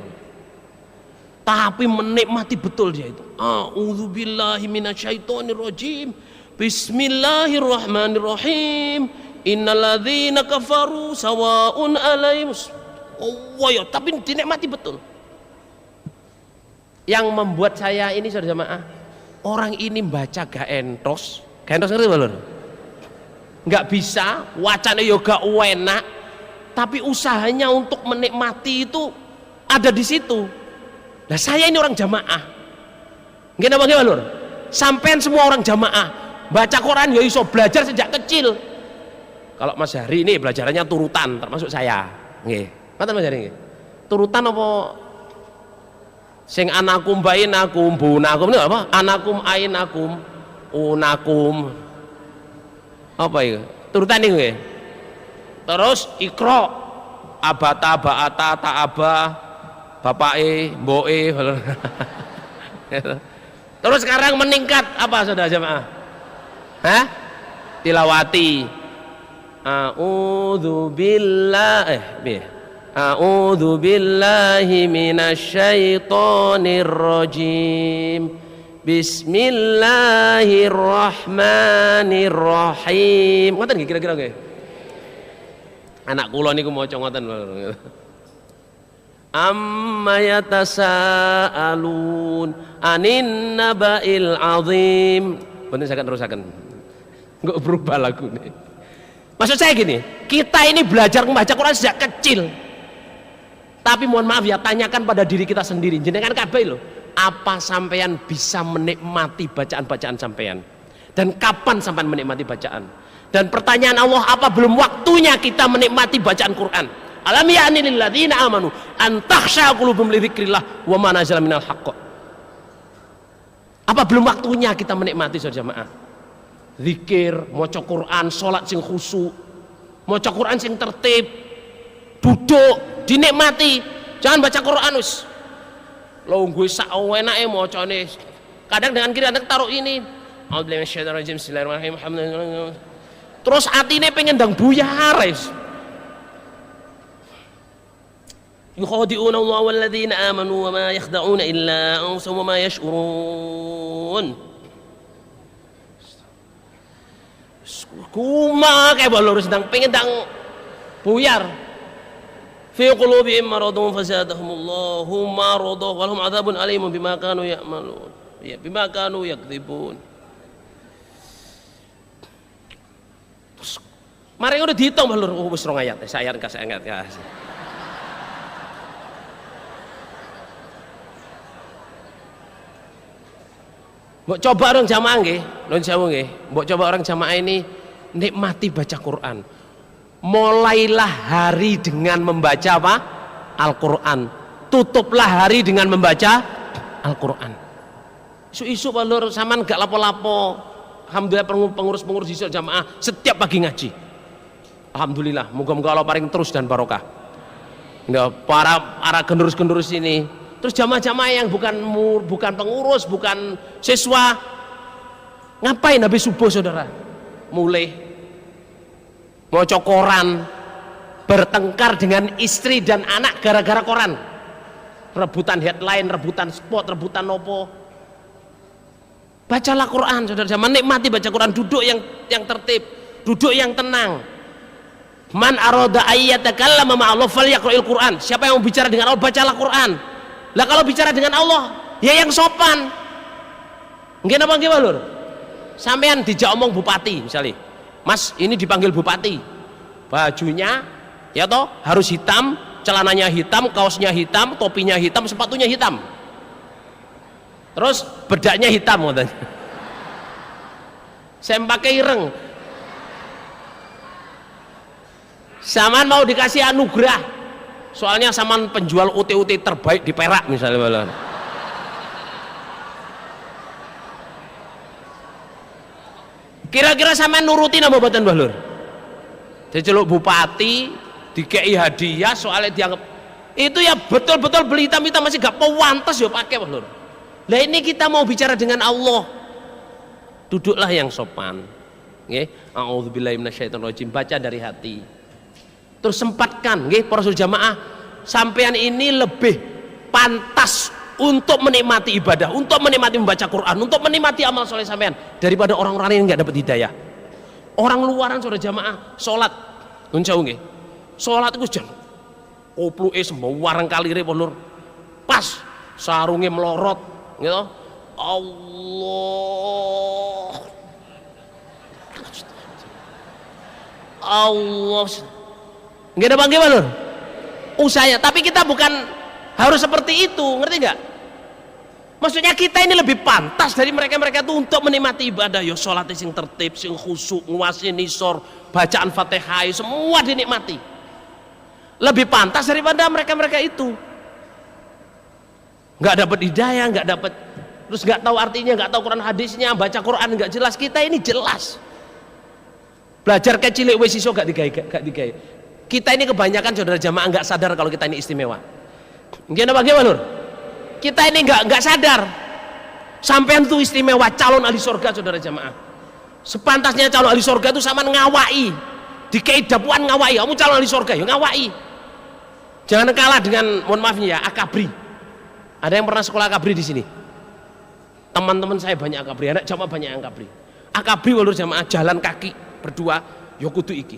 tapi menikmati betul dia itu. A'udzubillahi minasyaitonirrajim, bismillahirrahmanirrahim, innalladzina kafaru sawaun alaihim. Oh ya, tapi dinikmati betul. Yang membuat saya ini saudara jamaah, orang ini baca gak entos ngerti belum? Nggak bisa, wacana yoga enak, tapi usahanya untuk menikmati itu ada di situ. Nah saya ini orang jamaah, nggak apa gimana lur? Sampean semua orang jamaah, baca Quran ya iso belajar sejak kecil. Kalau Mas Hari ini belajarannya turutan, termasuk saya, nggih. Mata Mas Hari nggih. Turutan apa? Sing anakum bainakum bunakum ini apa? Anakum ainakum unakum. Apa itu? Turutan itu ya. Terus ikro, abata, baata, ta'aba, bapake, mboke. Terus sekarang meningkat apa saudara jamaah? Hah? Tilawati. A'udzu billahi minasyaitonir rajim. Bismillahirrahmanirrahim. Ngoten nggih kira-kira nggih. Anak kula niku maca ngoten. Amma yatasaalun anin naba'il azim. Bener saya terusaken. Enggak berubah lagu nih. Maksud saya gini, kita ini belajar membaca Quran sejak kecil. Tapi mohon maaf ya, tanyakan pada diri kita sendiri. Jenengan kabeh lho, apa sampean bisa menikmati bacaan-bacaan sampean? Dan kapan sampean menikmati bacaan? Dan pertanyaan Allah, apa belum waktunya kita menikmati bacaan Quran? Alam ya'ni lil ladzina amanu an takhsha qulubuhum li dzikrillah wa ma nazala minal haqq. Apa belum waktunya kita menikmati saudara jamaah? Zikir, maca Quran, salat sing khusyuk, maca Quran sing tertib, duduk dinikmati. Jangan baca Quran wis lo gue sak enake macane. Kadang dengan kiri kadang taruh ini. A'udzubillahi minasyaitonir rajim. Bismillahirrahmanirrahim. Terus atine pengen ndang buyar wis. Yukhadi'una Allah walladzina amanu wa ma yakhda'una illa anfusahum wa ma yash'urun. Kuma kayak balur sedang pengen ndang buyar. Fi qulubihim maradun fazadahumullahu maradah wa lahum adzabun alimun bima kanu ya'malun. Ya bima kanu yakdzibun. Mari udah dihitung balur wis 2 ayat. Saya ayat kasih ayat kasih. Mbok coba orang jamaah nggih, nuwun sewu nggih. Mbok coba orang jamaah ini nikmati baca Quran. Mulailah hari dengan membaca apa? Al-Quran. Tutuplah hari dengan membaca Al-Quran. Isu-isu balur saman gak lapo-lapo. Alhamdulillah pengurus-pengurus di jamaah setiap pagi ngaji. Alhamdulillah, moga-moga Allah paring terus dan barokah. Para generus-generus ini. Terus jamaah-jamaah yang bukan pengurus, bukan siswa, ngapain habis subuh saudara? Mulai maca koran, bertengkar dengan istri dan anak gara-gara koran, rebutan headline, rebutan spot, rebutan nopo. Bacalah Quran saudara, menikmati baca Quran, duduk yang tertib, duduk yang tenang. Man arada ayyatakallama ma'allah falyaqra'il Quran. Siapa yang mau bicara dengan Allah, bacalah Quran. Lah kalau bicara dengan Allah, ya yang sopan. Nggih napa nggih Lur? Sampean dijak omong bupati misalnya. Mas, ini dipanggil bupati. Bajunya ya toh harus hitam, celananya hitam, kaosnya hitam, topinya hitam, sepatunya hitam. Terus bedaknya hitam katanya. Saya pakai ireng. Saman mau dikasih anugerah. Soalnya saman penjual UT-UT terbaik di Perak misalnya malah. Kira-kira sama nuruti nama buatan Balur? Diceluk bupati, dikei hadiah soalnya dianggap itu ya betul-betul beli hitam-hitam masih gak pewantas ya pakai Balur. Lah ini kita mau bicara dengan Allah, duduklah yang sopan. Nggih, a'udzubillahi minasyaitonir rajim, baca dari hati. Terus sempatkan, nggih, para jamaah, sampean ini lebih pantas untuk menikmati ibadah, untuk menikmati membaca Quran, untuk menikmati amal soleh sampean daripada orang-orang yang nggak dapat hidayah. Orang luaran saudara jamaah, sholat, nuncau nggih, sholat itu jam, kopluke sembarang kalire Lur, pas sarungnya melorot, gitu, Allah, nggak ada bangga Lur, usahanya. Tapi kita bukan harus seperti itu, ngerti nggak? Maksudnya kita ini lebih pantas dari mereka-mereka itu untuk menikmati ibadah. Yo sholat sing tertib, sing khusyuk, nguasin nisor, bacaan Fatihah, semua dinikmati. Lebih pantas daripada mereka-mereka itu. Nggak dapat hidayah, nggak dapat, terus nggak tahu artinya, nggak tahu Quran hadisnya, baca Quran nggak jelas. Kita ini jelas. Belajar kecil wis iso gak digawe. Kita ini kebanyakan saudara jamaah nggak sadar kalau kita ini istimewa. Gimana bagaimana Lur? Kita ini nggak sadar. Sampean tuh istimewa, calon ahli surga saudara jamaah. Sepantasnya calon ahli surga itu sama ngawai. Dikei dapuan ngawai, kamu calon ahli surga ya ngawai. Jangan kalah dengan, mohon maafnya ya, akabri. Ada yang pernah sekolah akabri di sini? Teman-teman saya banyak akabri, anak jamaah banyak akabri. Akabri walur jamaah jalan kaki berdua, ya kudu iki.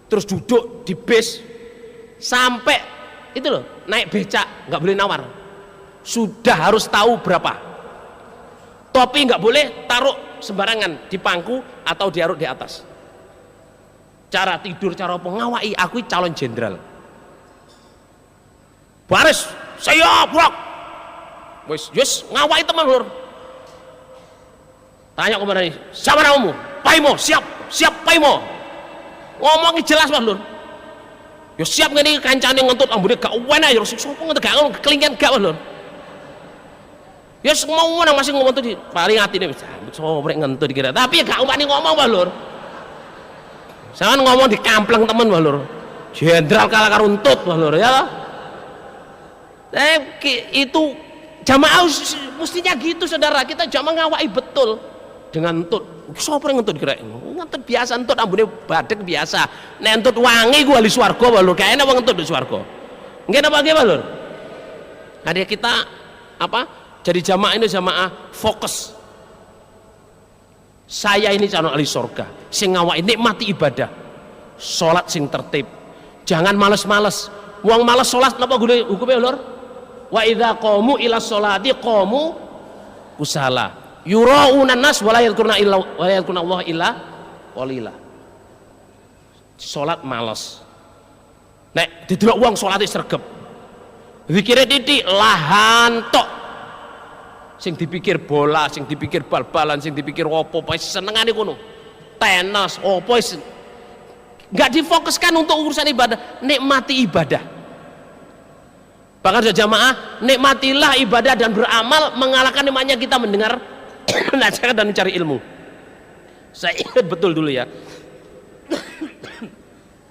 Terus duduk di bis sampai itu loh, naik becak nggak boleh nawar. Sudah harus tahu berapa. Topi nggak boleh taruh sembarangan di pangku atau diaruk di atas. Cara tidur, cara pengawai, aku calon jenderal. Baris, saya brok. Wis ngawai teman Lur. Tanya kemana nih? Siapa namamu? Paimo, siap Paimo. Ngomongnya jelas Pak Lur. Ya siap ngene kancane ngentut ambune gak enak ya sapa ngentut gak kelingan gak Lur. Ya semua orang masih ngomong tuh di paling atine wis sobrek ngentut dikira. Tapi ya gak wani ngomong Pak Lur. Jangan ngomong di kampleng temen Pak Lur. Jenderal kalah karo untut Pak Lur ya. Itu jamaah mestinya gitu saudara, kita jamaah ngawai betul dengan entut. Sapa ngentut kira ngentut biasa entut ambune badek biasa. Nek entut wangi ku ahli swarga Pak Lur, gak enak wong entut di swarga. Nggih napa nggih Pak Lur? Ada kita apa? Jadi jamaah ini jamaah fokus. Saya ini calon ahli surga, sing ngawai nikmati ibadah. Salat sing tertib. Jangan males-males. Wong males salat napa gune hukume Lur? Wa idza qamu ila sholati qamu kusala yurauna nas wala yadhkuruna Allah illa qalila. Salat males. Nek didelok wong salate sregep. Zikire titik lahan tok. Sing dipikir bola, sing dipikir bal-balan, sing dipikir opo wis senengane kono. Tenis, opo wis enggak difokuskan untuk urusan ibadah, nikmati ibadah. Bahkan sudah jamaah, nikmatilah ibadah dan beramal mengalahkan nikmatnya kita mendengar nasihat dan mencari ilmu. Saya ingat betul dulu ya.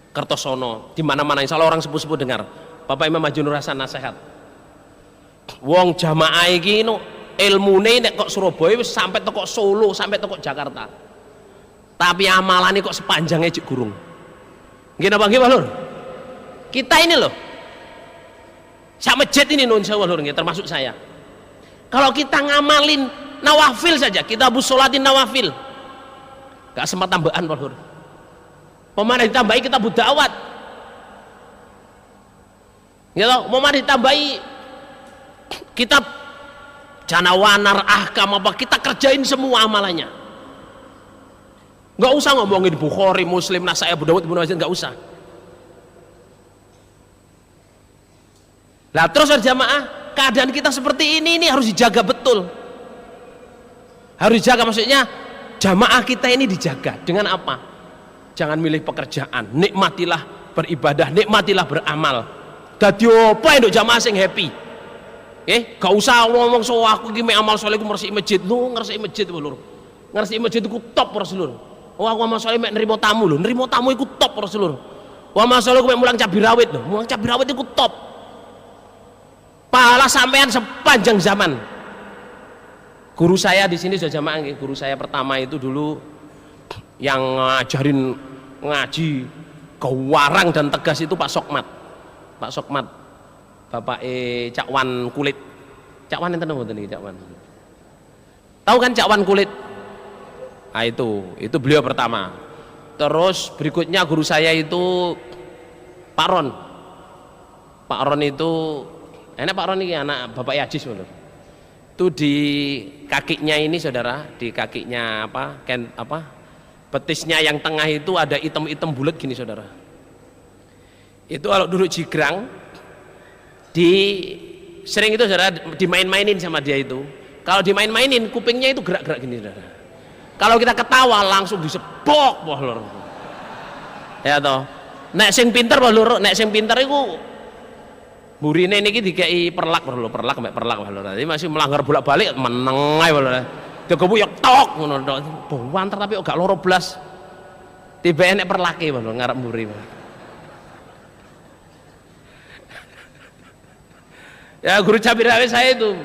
Kertosono, di mana-mana insya Allah orang sepuh-sepuh dengar. Bapak Imam Haji Nur Hasan nasihat. Wong jamaah iki no ilmune nek kok Surabaya wis sampai teko Solo, sampai teko Jakarta. Tapi amalane kok sepanjangnya jek gurung. Nggih napa nggih Pak Lur? Kita ini loh. Sak masjid ini nun sewu Lur, termasuk saya. Kalau kita ngamalin nawafil saja, kita busolatin nawafil. Gak sempat tambahan Pak Lur. Pemana ditambahi kita budawat. Gitu, pemana ditambahi kitab Janawanar Ahkam apa kita kerjain semua amalannya. Gak usah ngomongin Bukhari, Muslim, Nasai, Abu Dawud, Ibnu Majah, gak usah. Nah terus jamaah, keadaan kita seperti ini harus dijaga betul. Harus dijaga, maksudnya jamaah kita ini dijaga dengan apa? Jangan milih pekerjaan, nikmatilah beribadah, nikmatilah beramal. Dadi apa yang jamaah sing happy? Gak usah ngomong so aku iki amal saleh ku ngresiki masjid. Lu ngresiki masjid Lur. Ngresiki masjid iku top Rasulullah. Oh aku amal saleh mek nrimo tamu lho, nrimo tamu iku top Rasulullah. Wa amal saleh ku mek mulang cabai rawit lho, mulang cabai rawit iku top. Pahala sampean sepanjang zaman. Guru saya di sini sudah jamaah, guru saya pertama itu dulu yang ngajarin ngaji kewarang dan tegas itu Pak Sokmat. Pak Sokmat, Bapak Cakwan Kulit. Cakwan enten mboten iki Cakwan? Tahu kan Cakwan Kulit? Nah itu beliau pertama. Terus berikutnya guru saya itu Pak Ron. Pak Ron itu enak Pak Ron ini anak Bapak Yajis Lur. Itu di kakinya ini saudara, di kakinya betisnya yang tengah itu ada item-item bulat gini saudara. Itu kalau duduk jigrang sering itu saudara dimain-mainin sama dia itu. Kalau dimain-mainin kupingnya itu gerak-gerak gini saudara. Kalau kita ketawa langsung disepok Pak Lur. Ya toh. Nek sing pinter Pak Lur, nek sing pinter iku burine niki dikei perlak Pak Lur, perlak Pak Lur. Jadi masih melanggar bolak-balik meneng ae Pak Lur. Digebuk ya tok ngono tok. Banter tapi gak loro blas. Tiba enek perlake lho ngarep mburi. Ya guru cabai saya itu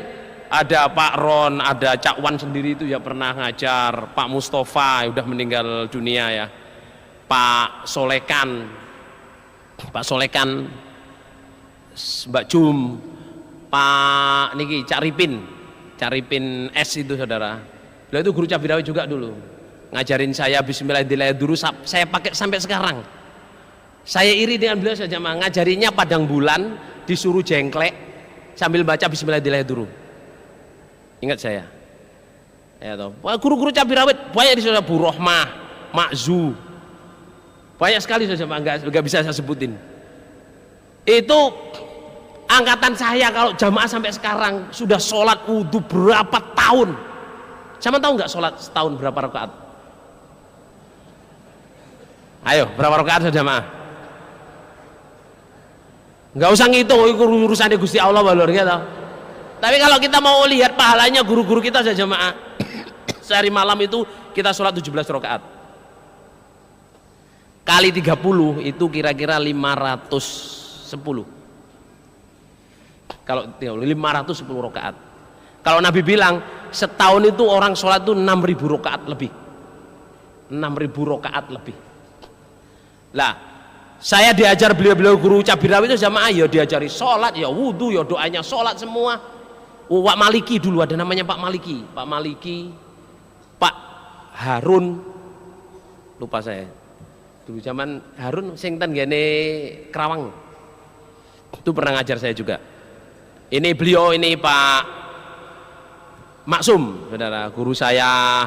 ada Pak Ron, ada Cak Wan sendiri itu ya pernah ngajar, Pak Mustafa udah meninggal dunia ya, Pak Solekan, Mbak Jum, Pak niki Cak Ripin S itu saudara. Beliau itu guru cabai juga dulu, ngajarin saya Bismillahirrahmanirrahim dulu, saya pakai sampai sekarang. Saya iri dengan beliau saja, ngajarinya padang bulan disuruh jengklek sambil baca Bismillahirrahmanirrahim dulu. Ingat saya. Ya toh. Guru-guru cabai rawit banyak di sana, Bu Rohmah, Makzu. Banyak sekali saja enggak bisa saya sebutin. Itu angkatan saya kalau jamaah sampai sekarang sudah sholat wudhu berapa tahun. Sama tahu nggak sholat setahun berapa rakaat? Ayo, berapa rakaat saja jamaah? Nggak usah ngitung, urusan Gusti Allah balur gitu. Tapi kalau kita mau lihat pahalanya guru-guru kita saja jamaah, sehari malam itu kita sholat 17 rakaat kali 30 itu kira-kira 510. Kalau 510 rakaat. Kalau Nabi bilang setahun itu orang sholat itu 6.000 rakaat lebih. 6.000 rakaat lebih. Lah, saya diajar beliau-beliau guru cabai itu jamaah ya diajari sholat, ya wudhu, ya doanya sholat semua. Pak Maliki dulu ada namanya Pak Maliki, Pak Harun, lupa saya. Dulu zaman Harun sing ten gene Kerawang. Itu pernah ngajar saya juga. Ini beliau ini Pak Maksum, saudara, guru saya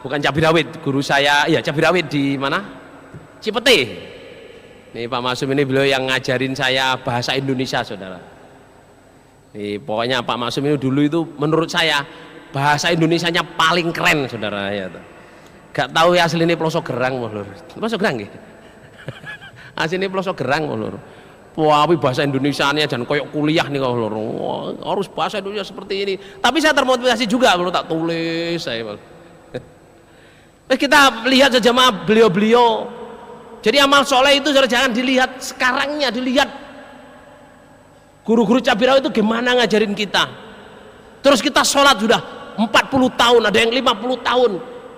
bukan cabai rawit, guru saya ya cabai rawit di mana? Cipete. Nih Pak Masum ini beliau yang ngajarin saya bahasa Indonesia saudara. Nih pokoknya Pak Masum ini dulu itu menurut saya bahasa Indonesianya paling keren saudara ya. Gak tahu ya asli ini pelosok gerang lho. Pelosok gerang gitu. Asli ini pelosok gerang lho. Wah, bahasa Indonesianya jangan koyok kuliah nih kalau lho. Harus bahasa Indonesia seperti ini. Tapi saya termotivasi juga kalau tak tulis saya. Kita lihat saja beliau-beliau. Jadi amal soleh itu jangan dilihat sekarangnya, dilihat guru-guru cabai rawit itu gimana ngajarin kita. Terus kita sholat sudah 40 tahun, ada yang 50 tahun.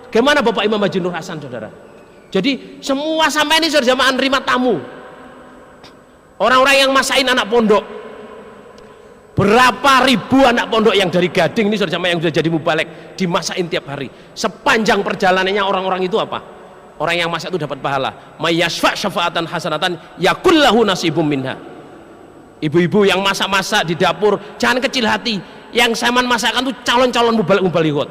Gimana Bapak Imam Haji Nur Hasan saudara? Jadi semua sampai ini saudara jamaah nerima tamu. Orang-orang yang masain anak pondok. Berapa ribu anak pondok yang dari Gading ini saudara jamaah yang sudah jadi mubalek dimasain tiap hari. Sepanjang perjalanannya orang-orang itu apa? Orang yang masak itu dapat pahala. Mayyashfa' syafa'atan hasanatan yakullahu nasibum minha. Ibu-ibu yang masak-masak di dapur jangan kecil hati. Yang saman masakan itu calon-calon mubalik-mubalikot.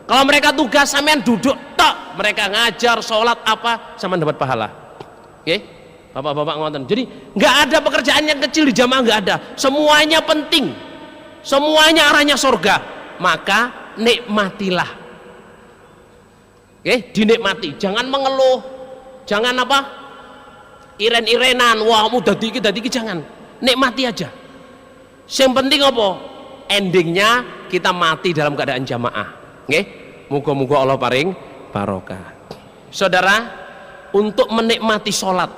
Kalau mereka tugas sampean duduk tok, mereka ngajar sholat apa sampean dapat pahala. Oke? Bapak-bapak ngoten. Jadi nggak ada pekerjaan yang kecil di jamaah, nggak ada. Semuanya penting. Semuanya arahnya surga. Maka nikmatilah. Oke, dinikmati, jangan mengeluh, jangan apa, iren-irenan, wah mau dadi iki jangan, nikmati aja. Yang penting apa? Endingnya kita mati dalam keadaan jamaah. Oke, moga-moga Allah paring barokah. Saudara, untuk menikmati sholat,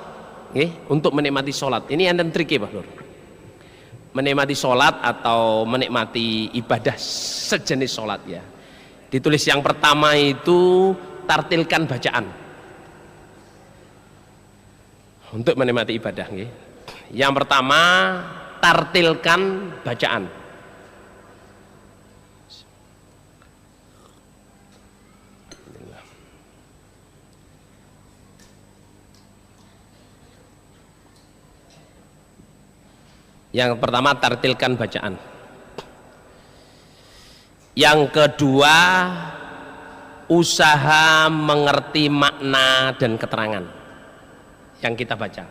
untuk menikmati sholat, ini enten triknya Pak Lur. Menikmati sholat atau menikmati ibadah sejenis sholat ya. Ditulis yang pertama itu tartilkan bacaan untuk menikmati ibadah. Yang pertama tartilkan bacaan. Yang pertama tartilkan bacaan. Yang kedua usaha mengerti makna dan keterangan yang kita baca.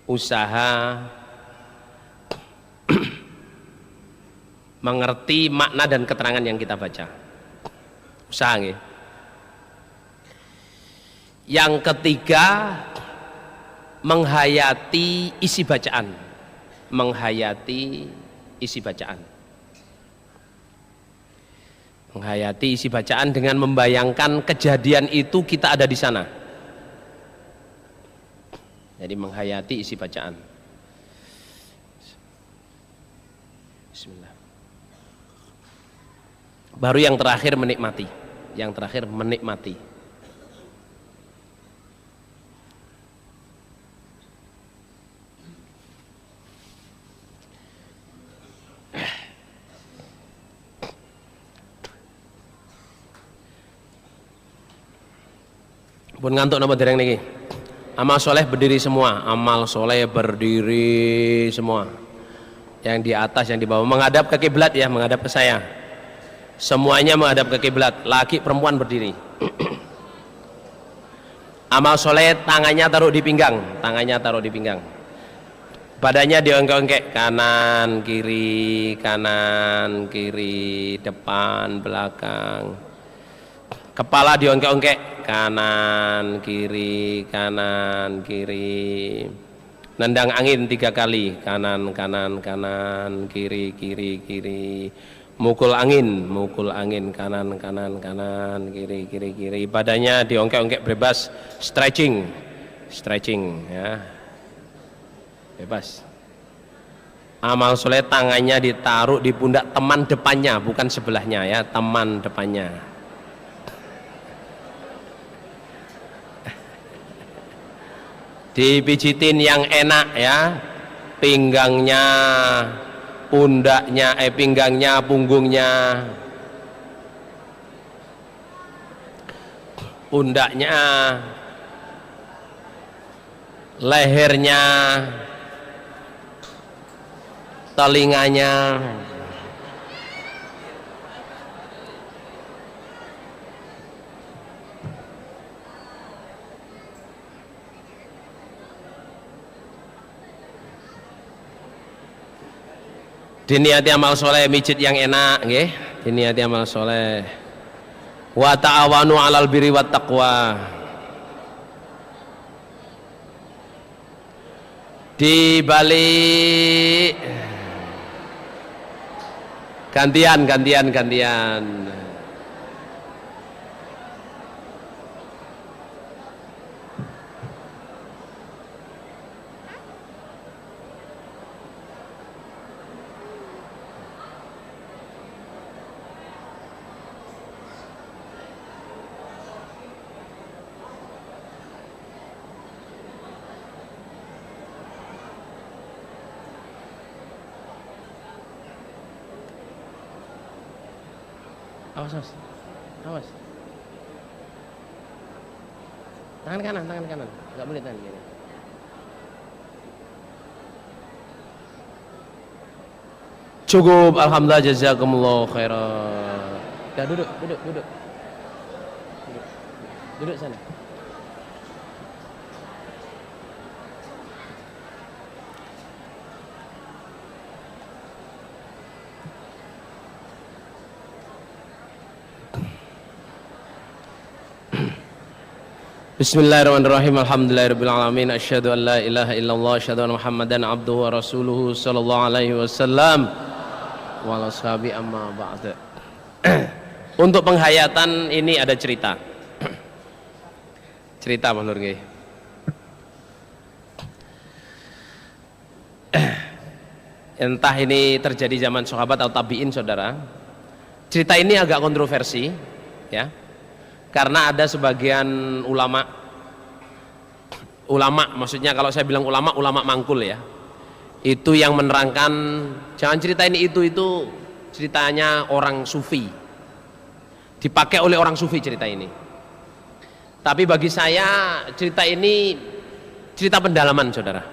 Usaha mengerti makna dan keterangan yang kita baca. Usaha nggih. Yang ketiga menghayati isi bacaan. Menghayati isi bacaan. Menghayati isi bacaan dengan membayangkan kejadian itu kita ada di sana. Jadi menghayati isi bacaan. Bismillah. Baru yang terakhir menikmati. Yang terakhir menikmati. Pun ngantuk napa dereng niki? Amal soleh berdiri semua, amal soleh berdiri semua. Yang di atas, yang di bawah menghadap ke kiblat ya, menghadap ke saya. Semuanya menghadap ke kiblat, laki perempuan berdiri. Amal soleh tangannya taruh di pinggang, tangannya taruh di pinggang. Badannya diongkek-ongkek, kanan kiri, depan, belakang. Kepala diongkek-ongkek, kanan kiri, nendang angin 3 kali, kanan, kiri, mukul angin, kanan, kiri, badannya diongkek-ongkek bebas, stretching ya, bebas. Amal soleh tangannya ditaruh di pundak teman depannya, bukan sebelahnya ya, teman depannya. Dipijitin yang enak ya, pinggangnya, pinggangnya, pundaknya, lehernya, telinganya. Diniati amal soleh mijit yang enak nggih, diniati amal soleh. Wa ta'awanu 'alal birri wat taqwa. Dibalik gantian. Awas. Tangan kanan, nggak boleh tangan kiri. Cukup, alhamdulillah, jazakumullah khairan. Dah duduk sana. Bismillahirrahmanirrahim. Alhamdulillahirabbil alamin. Asyhadu an la ilaha illallah, asyhadu anna Muhammadan abduhu wa rasuluhu sallallahu alaihi wasallam. Wa ala ashabi amma ba'd. Untuk penghayatan ini ada cerita. Cerita Mas Nur nggih. Entah ini terjadi zaman sahabat atau tabi'in, saudara. Cerita ini agak kontroversi ya. Karena ada sebagian ulama, maksudnya kalau saya bilang ulama mangkul ya, itu yang menerangkan jangan cerita ini itu ceritanya orang sufi, dipakai oleh orang sufi cerita ini. Tapi bagi saya cerita ini cerita pendalaman, saudara.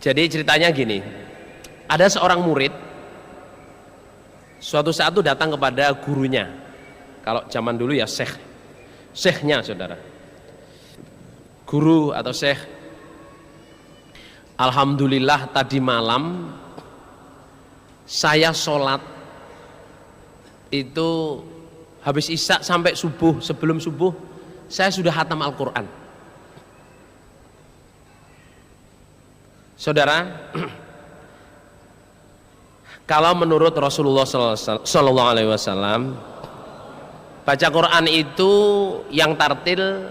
Jadi ceritanya gini, ada seorang murid suatu saat itu datang kepada gurunya. Kalau zaman dulu ya syekhnya, saudara, guru atau syekh. Alhamdulillah tadi malam saya sholat itu habis isya sampai subuh, sebelum subuh saya sudah khatam Al-Quran. Saudara, Kalau menurut Rasulullah Sallallahu Alaihi Wasallam, baca Quran itu yang tartil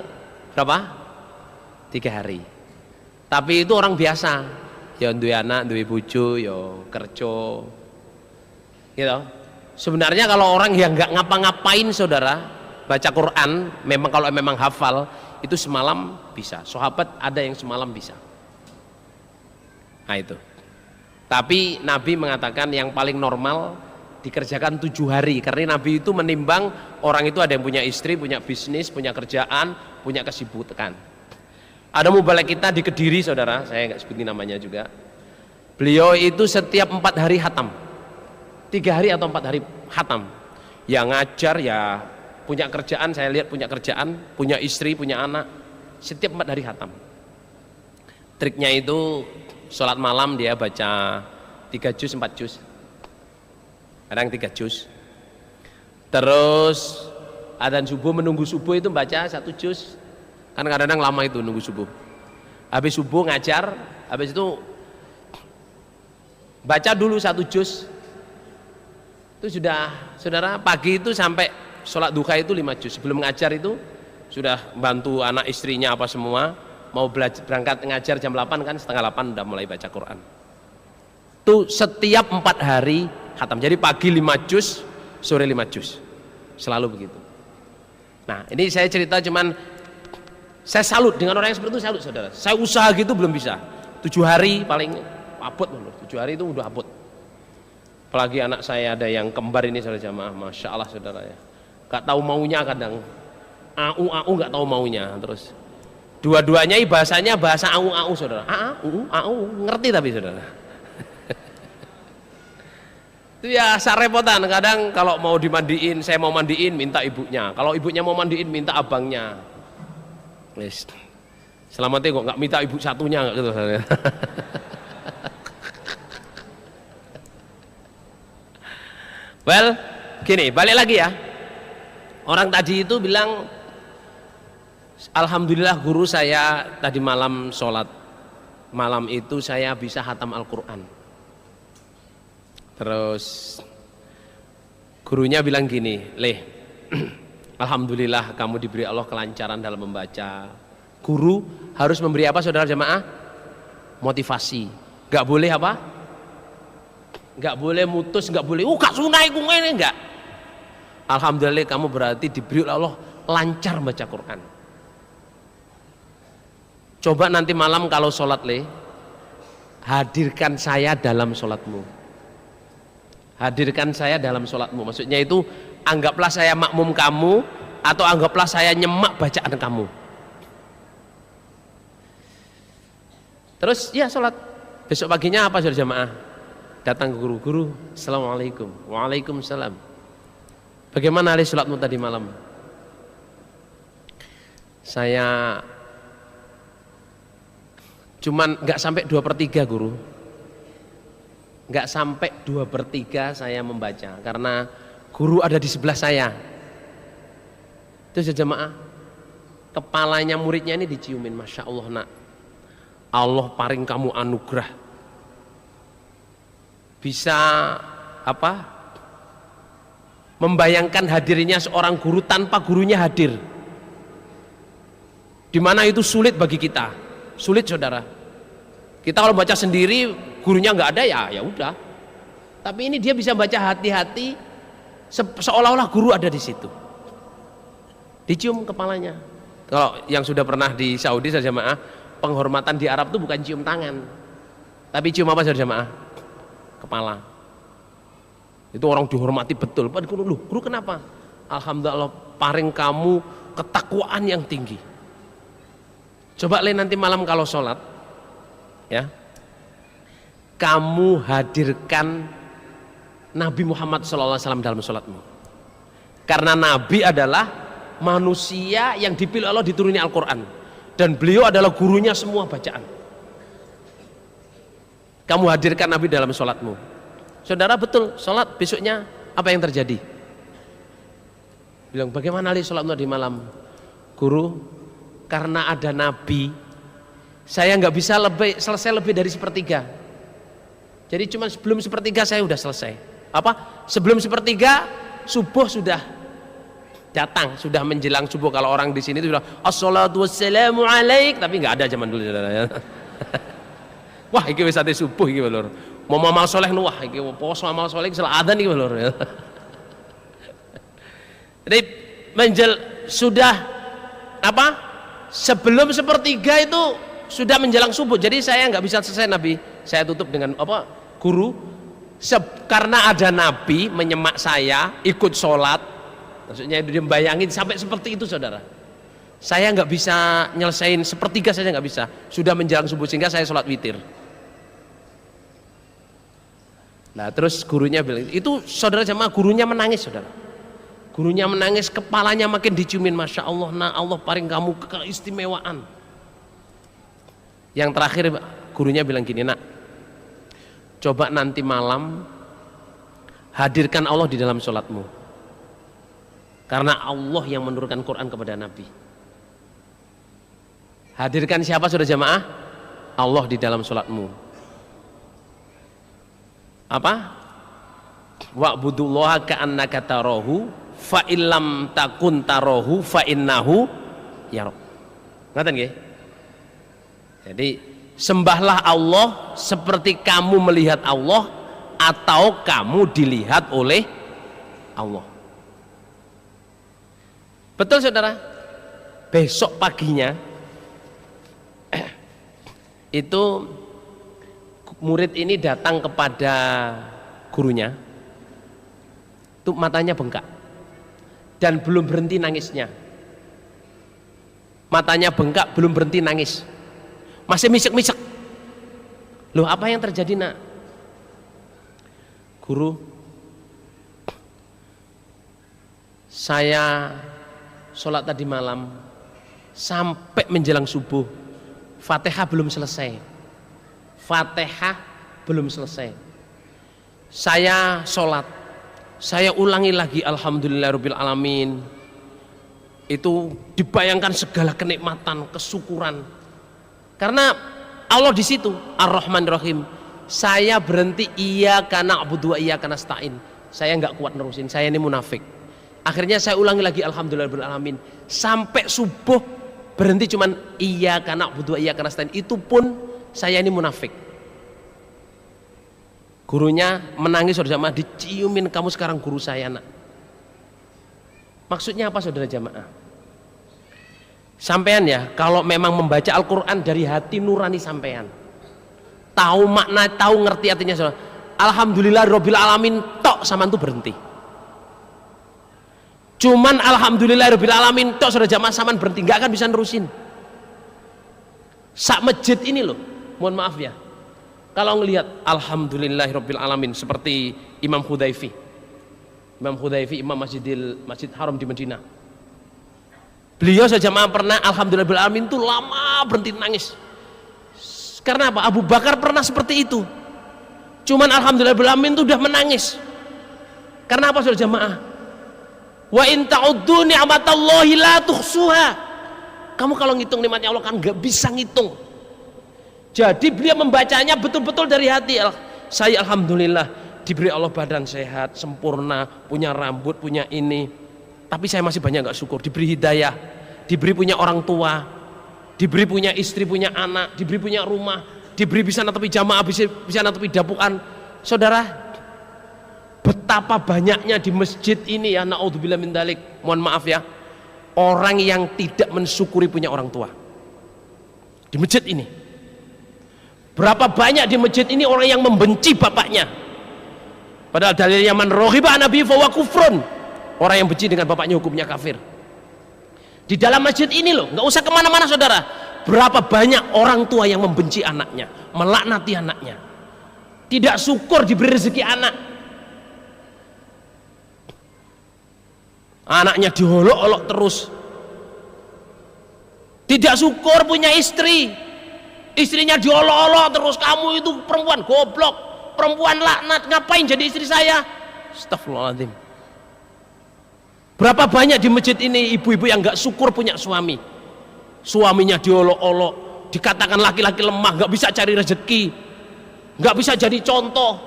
berapa? 3 hari. Tapi itu orang biasa, ya duwe anak, duwe bojo, ya kerja, gitu. Sebenarnya kalau orang yang nggak ngapa-ngapain, saudara, baca Quran, memang kalau memang hafal, itu semalam bisa. Sahabat ada yang semalam bisa. Nah itu. Tapi Nabi mengatakan yang paling normal dikerjakan 7 hari, karena Nabi itu menimbang orang itu ada yang punya istri, punya bisnis, punya kerjaan, punya kesibukan. Ada mubalek kita di Kediri, saudara, saya nggak sebutin namanya juga. Beliau itu setiap 4 hari hatam, 3 hari atau 4 hari hatam. Yang ngajar ya punya kerjaan, saya lihat punya kerjaan, punya istri, punya anak, setiap 4 hari hatam. Triknya itu sholat malam dia baca 3 juz, 4 juz, kadang 3 juz. Terus adzan subuh, menunggu subuh itu baca 1 juz, kan kadang-kadang lama itu nunggu subuh. Habis subuh ngajar, habis itu baca dulu 1 juz. Itu sudah, saudara, pagi itu sampai sholat duha itu 5 juz. Sebelum ngajar itu sudah bantu anak istrinya apa semua. Mau berangkat ngajar jam 8 kan, setengah 8 udah mulai baca Quran. Itu setiap 4 hari khatam. Jadi pagi 5 juz, sore 5 juz. Selalu begitu. Nah, ini saya cerita cuman saya salut dengan orang yang seperti itu, salut, saudara. Saya usaha gitu belum bisa. 7 hari paling abot loh. 7 hari itu udah abot. Apalagi anak saya ada yang kembar ini, saudara jamaah, masya Allah, saudara ya. Gak tahu maunya kadang. Au gak tahu maunya. Terus dua-duanya bahasanya bahasa au, saudara. Au, ngerti tapi, saudara. Itu ya sarepotan. Kadang kalau mau dimandiin, saya mau mandiin minta ibunya. Kalau ibunya mau mandiin minta abangnya. Wes. Selamatnya kok nggak minta ibu satunya nggak gitu, saudara. Well, gini, balik lagi ya. Orang tadi itu bilang, alhamdulillah guru saya tadi malam sholat malam itu saya bisa hatam Al-Quran. Terus gurunya bilang gini, Leh, alhamdulillah kamu diberi Allah kelancaran dalam membaca. Guru harus memberi apa, saudara jemaah? Motivasi. Gak boleh apa? Gak boleh mutus, gak boleh gak sunai ini, enggak. Alhamdulillah kamu berarti diberi Allah lancar baca Quran. Coba nanti malam kalau sholat, Le, hadirkan saya dalam sholatmu. Hadirkan saya dalam sholatmu. Maksudnya itu anggaplah saya makmum kamu, atau anggaplah saya nyemak bacaan kamu. Terus ya sholat. Besok paginya apa, saudara jamaah? Datang ke guru, assalamualaikum. Waalaikumsalam. Bagaimana hari sholatmu tadi malam? Saya cuman nggak sampai 2/3, guru. Nggak sampai 2/3 saya membaca, karena guru ada di sebelah saya. Terus jemaah, kepalanya muridnya ini diciumin, masya Allah nak, Allah paring kamu anugerah, bisa apa? Membayangkan hadirnya seorang guru tanpa gurunya hadir. Dimana itu sulit bagi kita, sulit, saudara. Kita kalau baca sendiri, gurunya nggak ada, ya udah. Tapi ini dia bisa baca hati-hati, seolah-olah guru ada di situ. Dicium kepalanya. Kalau yang sudah pernah di Saudi, saudara jemaah, penghormatan di Arab itu bukan cium tangan, tapi cium apa, saudara jemaah? Kepala. Itu orang dihormati betul. Pak guru, guru kenapa? Alhamdulillah paring kamu ketakwaan yang tinggi. Coba Le nanti malam kalau sholat, ya, kamu hadirkan Nabi Muhammad SAW dalam sholatmu. Karena Nabi adalah manusia yang dipilih Allah dituruni Al-Quran, dan beliau adalah gurunya semua bacaan. Kamu hadirkan Nabi dalam sholatmu. Saudara, betul, sholat besoknya apa yang terjadi? Bilang, bagaimana Ali sholatmu di malam? Guru, karena ada Nabi, saya nggak bisa selesai lebih dari 1/3. Jadi cuma sebelum sepertiga saya sudah selesai. Sebelum sepertiga subuh sudah datang, sudah menjelang subuh. Kalau orang di sini itu sudah assalatu wassalamu alaik, tapi nggak ada zaman dulu. Wah, iki wis ate subuh iki lho. Mau amal soleh nu wah iki poso amal soleh salah adzan iki lho. Jadi sudah sebelum sepertiga itu sudah menjelang subuh. Jadi saya nggak bisa selesai Nabi. Saya tutup dengan guru. Karena ada Nabi menyemak saya ikut sholat. Maksudnya dia membayangin sampai seperti itu saudara. Saya nggak bisa nyelesain sepertiga, saya nggak bisa. Sudah menjelang subuh sehingga saya sholat witir. Nah terus gurunya bilang, itu saudara jamaah gurunya menangis saudara. Gurunya menangis, kepalanya makin diciumin, masya Allah, nah Allah paling kamu keistimewaan. Yang terakhir gurunya bilang gini, nak, coba nanti malam hadirkan Allah di dalam sholatmu, karena Allah yang menurunkan Quran kepada Nabi. Hadirkan siapa saudara jamaah? Allah di dalam sholatmu. Wa'budullaha ka'annaka tarahu fa illam takun tarahu fa innahu yarah. Ngaten nggih? Jadi sembahlah Allah seperti kamu melihat Allah atau kamu dilihat oleh Allah. Betul saudara? Besok paginya itu murid ini datang kepada gurunya, tuh matanya bengkak dan belum berhenti nangisnya. Matanya bengkak belum berhenti nangis, masih misek-misek. Loh, apa yang terjadi nak? Guru, saya sholat tadi malam sampai menjelang subuh, Fatihah belum selesai. Fatihah belum selesai. Saya sholat, saya ulangi lagi alhamdulillahirabbil alamin. Itu dibayangkan segala kenikmatan, kesyukuran. Karena Allah di situ Ar-Rahmanir-Rahim. Saya berhenti iyyaka na'budu wa iyyaka nasta'in. Saya nggak kuat nerusin, saya ini munafik. Akhirnya saya ulangi lagi alhamdulillahirabbil alamin. Sampai subuh berhenti cuman iyyaka na'budu wa iyyaka nasta'in. Itu pun saya ini munafik. Gurunya menangis saudara jamaah, diciumin, kamu sekarang guru saya nak. Maksudnya apa saudara jamaah? Sampean ya, kalau memang membaca Al-Quran dari hati nurani sampean, tahu makna, tahu ngerti artinya saudara, alhamdulillahirabbil alamin tok sama itu berhenti. Cuman alhamdulillahirabbil alamin tok saudara jamaah sama berhenti, nggak akan bisa nerusin. Sak masjid ini loh, mohon maaf ya, kalau ngelihat alhamdulillahirabbil alamin seperti Imam Hudayfi, Imam Masjid Haram di Madinah. Beliau saja pernah alhamdulillahirabbil alamin itu lama berhenti nangis. Karena apa? Abu Bakar pernah seperti itu. Cuman alhamdulillahirabbil alamin itu udah menangis. Karena apa saudara jamaah? Wa in ta'uddu ni'matallahi la tuhsuha. Kamu kalau ngitung nikmatnya Allah kan nggak bisa ngitung. Jadi beliau membacanya betul-betul dari hati. Saya alhamdulillah diberi Allah badan sehat, sempurna, punya rambut, punya ini. Tapi saya masih banyak nggak syukur. Diberi hidayah, diberi punya orang tua, diberi punya istri, punya anak, diberi punya rumah, diberi bisa natapi jamaah, bisa natapi dapukan. Saudara, betapa banyaknya di masjid ini ya, naudzubillah min dzalik. Mohon maaf ya, orang yang tidak mensyukuri punya orang tua di masjid ini. Berapa banyak di masjid ini orang yang membenci bapaknya, padahal dalilnya man raghiba an nabi fa huwa kufrun. Orang yang benci dengan bapaknya hukumnya kafir. Di dalam masjid ini loh, nggak usah kemana-mana saudara. Berapa banyak orang tua yang membenci anaknya, melaknati anaknya, tidak syukur diberi rezeki anak. Anaknya diolok-olok terus, tidak syukur punya istri, istrinya diolok-olok terus. Kamu itu perempuan goblok, perempuan laknat, ngapain jadi istri saya? Astagfirullahaladzim. Berapa banyak di masjid ini ibu-ibu yang nggak syukur punya suami, suaminya diolok-olok, dikatakan laki-laki lemah, nggak bisa cari rezeki. nggak bisa jadi contoh,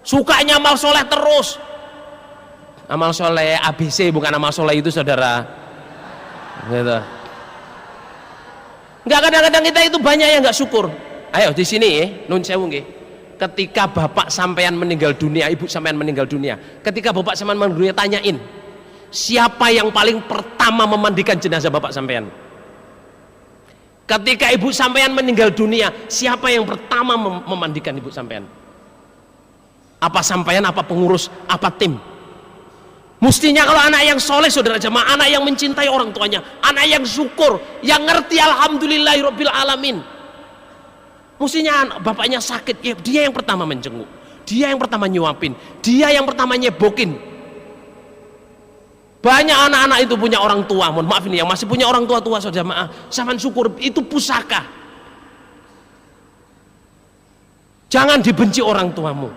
sukanya amal soleh terus. Amal soleh ABC, bukan amal soleh itu saudara, gitu. Nggak, kadang-kadang kita itu banyak yang nggak syukur. Ayo di sini nun sewu nggih. Ketika bapak sampean meninggal dunia, ibu sampean meninggal dunia, ketika bapak sampean meninggal dunia, tanyain siapa yang paling pertama memandikan jenazah bapak sampean. Ketika ibu sampean meninggal dunia, siapa yang pertama memandikan ibu sampean? Apa sampean, apa pengurus, apa tim? Mestinya kalau anak yang soleh saudara jamaah, anak yang mencintai orang tuanya, anak yang syukur, yang ngerti alhamdulillahirabbil alamin, mestinya bapaknya sakit, ya dia yang pertama menjenguk, dia yang pertama nyuapin, dia yang pertama nyebokin. Banyak anak-anak itu punya orang tua, mohon maaf ini yang masih punya orang tua saudara jamaah, zaman syukur itu pusaka. Jangan dibenci orang tuamu.